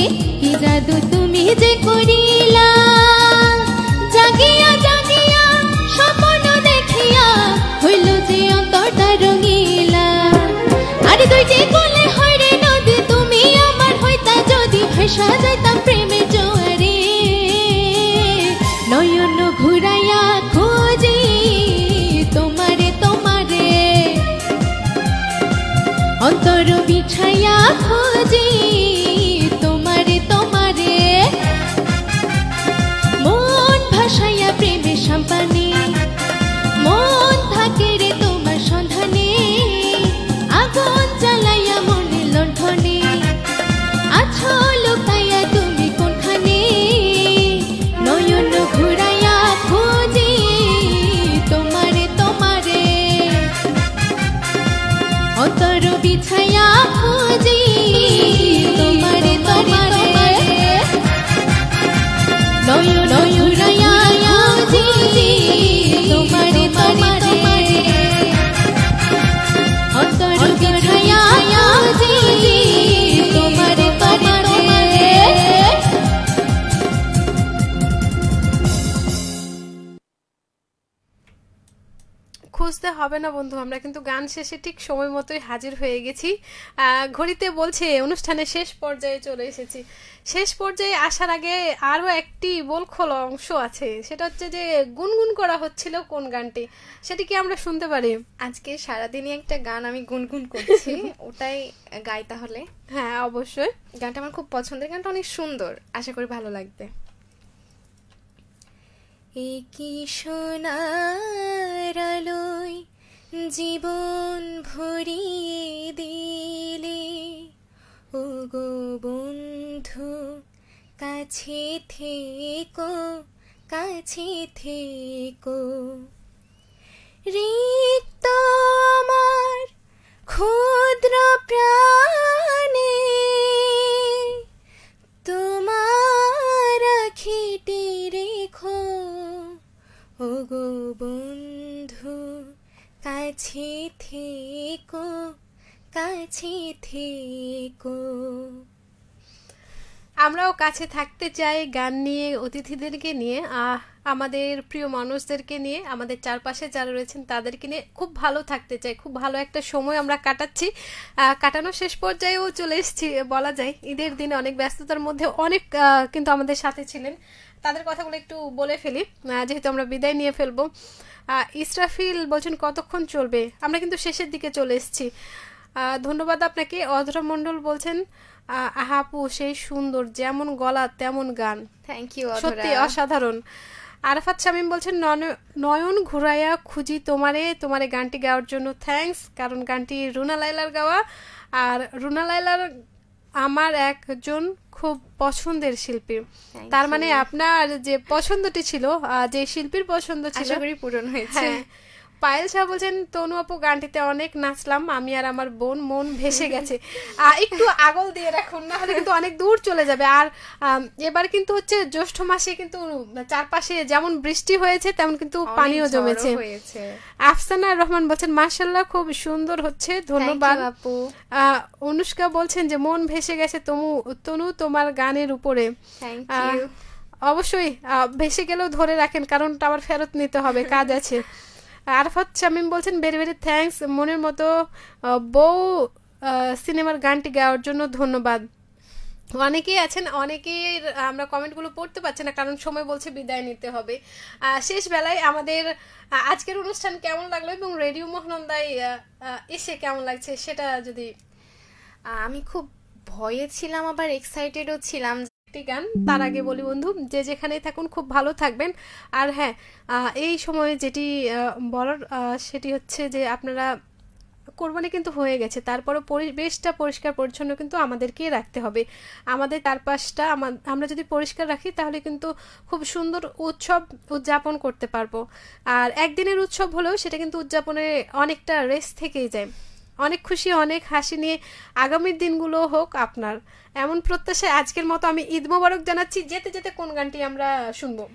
কি জাদু তুমি যে করিলা, জাগিয়া জাগিয়া স্বপ্ন দেখিয়া হইল যে অন্তরটা রঙিলা, আর দুইটি কোলে হইরে নদী তুমি আমার হইতা যদি ভেসা যাইতাম প্রেমে জোয়ারে, নয়ন ঘুরাইয়া খুঁজতে হবে না বন্ধু, আমরা কিন্তু গান শেষে ঠিক সময় মতোই হাজির হয়ে গেছি। ঘড়িতে বলছে অনুষ্ঠানের শেষ পর্যায়ে চলে এসেছি। শেষ পর্যায়ে আসার আগে আরও একটি বলখোল অংশ আছে, সেটা হচ্ছে যে গুনগুন করা হচ্ছিল কোন গানটি, সেটি কি আমরা শুনতে পারি? আজকে সারাদিনই একটা গান আমি গুনগুন করছি, ওটাই গাই তাহলে। হ্যাঁ অবশ্যই। গানটা আমার খুব পছন্দের, গানটা অনেক সুন্দর, আশা করি ভালো লাগবে। কি সোনার আলোয় জীবন ভরিয়ে দিলে ও গো বন্ধু, কাছে থেকো কাছে থেকো। রিক্ত আমার ক্ষুদ্র প্রাণে তোমার খেটে রেখো ও গো বন্ধু, কাছে থেকো কাছে থেকো। আমরাও কাছে থাকতে চাই গান নিয়ে, অতিথিদেরকে নিয়ে, আমাদের প্রিয় মানুষদেরকে নিয়ে, আমাদের চারপাশে যারা রয়েছেন তাদেরকে নিয়ে খুব ভালো থাকতে চাই। খুব ভালো একটা সময় আমরা কাটাচ্ছি, কাটানোর শেষ পর্যায়েও চলে এসেছি বলা যায়। ঈদের দিনে অনেক ব্যস্ততার মধ্যে অনেক কিন্তু আমাদের সাথে ছিলেন, তাদের কথাগুলো একটু বলে ফেলি যেহেতু আমরা বিদায় নিয়ে ফেলবো। ইসরাফিল বলছেন কতক্ষণ চলবে, আমরা কিন্তু শেষের দিকে চলে এসেছি। ধন্যবাদ আপনাকে। অধরা মণ্ডল বলছেন আহাপু সেই সুন্দর, যেমন গলা তেমন গান। থ্যাংক ইউ, সত্যি অসাধারণ। আরাফাত শামীম বলছেন নয়ন ঘুরাইয়া খুঁজি তোমারে, তোমারে গানটি গাওয়ার জন্য থ্যাঙ্কস, কারণ গানটি রুনা লায়লার গাওয়া, আর রুনা লায়লার আমার একজন খুব পছন্দের শিল্পী। তার মানে আপনার যে পছন্দটি ছিল, যে শিল্পীর পছন্দ ছিল, আশা করি পূরণ হয়েছে। পায়েল শাহ বলছেন তনু আপু গানটিতে অনেক নাচলাম, আমি আর আমার বোন, মন ভেসে গেছে। একটু আগল দিয়ে রাখুন, না হলে কিন্তু অনেক দূর চলে যাবে। আর এবার কিন্তু হচ্ছে জ্যৈষ্ঠ মাসে কিন্তু চারপাশে যেমন বৃষ্টি হয়েছে তেমন কিন্তু পানিও জমেছে। আফসানা রহমান বলছেন মাশাআল্লাহ খুব সুন্দর হচ্ছে, ধন্যবাদ আপু। অনুষ্কা বলছেন যে মন ভেসে গেছে তনু তোমার গানের উপরে। অবশ্যই ভেসে গেলেও ধরে রাখেন, কারণ আবার ফেরত নিতে হবে, কাজ আছে। আরফাত শামীম বলছেন ভেরি ভেরি থ্যাঙ্কস, মনের মতো বউ সিনেমার গানটি গাওয়ার জন্য ধন্যবাদ। অনেকেই আছেন, অনেকেই আমরা কমেন্টগুলো পড়তে পারছি না, কারণ সময় বলছে বিদায় নিতে হবে। শেষ বেলায় আমাদের আজকের অনুষ্ঠান কেমন লাগলো এবং রেডিও মোহনন্দায় এসে কেমন লাগছে সেটা যদি। আমি খুব ভয়ে ছিলাম, আবার এক্সাইটেডও ছিলাম। গান তার আগে বলি বন্ধু, যে যেখানেই থাকুন খুব ভালো থাকবেন। আর হ্যাঁ, এই সময়ে যেটি বলার সেটি হচ্ছে যে আপনারা কোরবানি কিন্তু হয়ে গেছে, তারপরে পরিবেশটা পরিষ্কার পরিচ্ছন্ন কিন্তু আমাদেরকেই রাখতে হবে। আমাদের চারপাশটা আমরা যদি পরিষ্কার রাখি তাহলে কিন্তু খুব সুন্দর উৎসব উদযাপন করতে পারবো। আর একদিনের উৎসব হলেও সেটা কিন্তু উদযাপনে অনেকটা রেস্ট থেকেই যায়। অনেক খুশি, অনেক হাসি নিয়ে আগামী দিনগুলো হোক আপনার, এমন প্রত্যাশায় আজকের মতো আমি ঈদ মোবারক জানাচ্ছি। যেতে যেতে কোন গানটি আমরা শুনবো?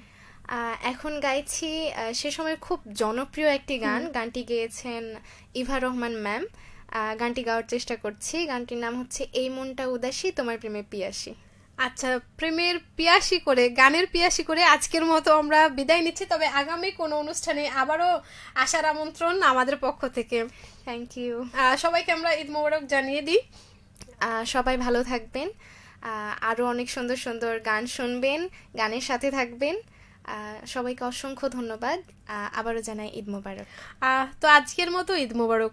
এখন গাইছি সে সময় খুব জনপ্রিয় একটি গান, গানটি গেয়েছেন ইভা রহমান ম্যাম। গানটি গাওয়ার চেষ্টা করছি। গানটির নাম হচ্ছে এই মনটা উদাসী তোমার প্রেমে পিয়াসী। আচ্ছা, প্রেমের পিয়াসী করে, গানের পিয়াসী করে আজকের মতো আমরা বিদায় নিচ্ছি। তবে আগামী কোনো অনুষ্ঠানে আবারও আসার আমন্ত্রণ আমাদের পক্ষ থেকে। Thank you. সবাইকে আমরা ঈদ মোবারক জানিয়ে দিই। সবাই ভালো থাকবেন, আরও অনেক সুন্দর সুন্দর গান শুনবেন, গানের সাথে থাকবেন। সবাইকে অসংখ্য ধন্যবাদ, আবারও জানাই ঈদ মোবারক। তো আজকের মতো ঈদ মোবারক।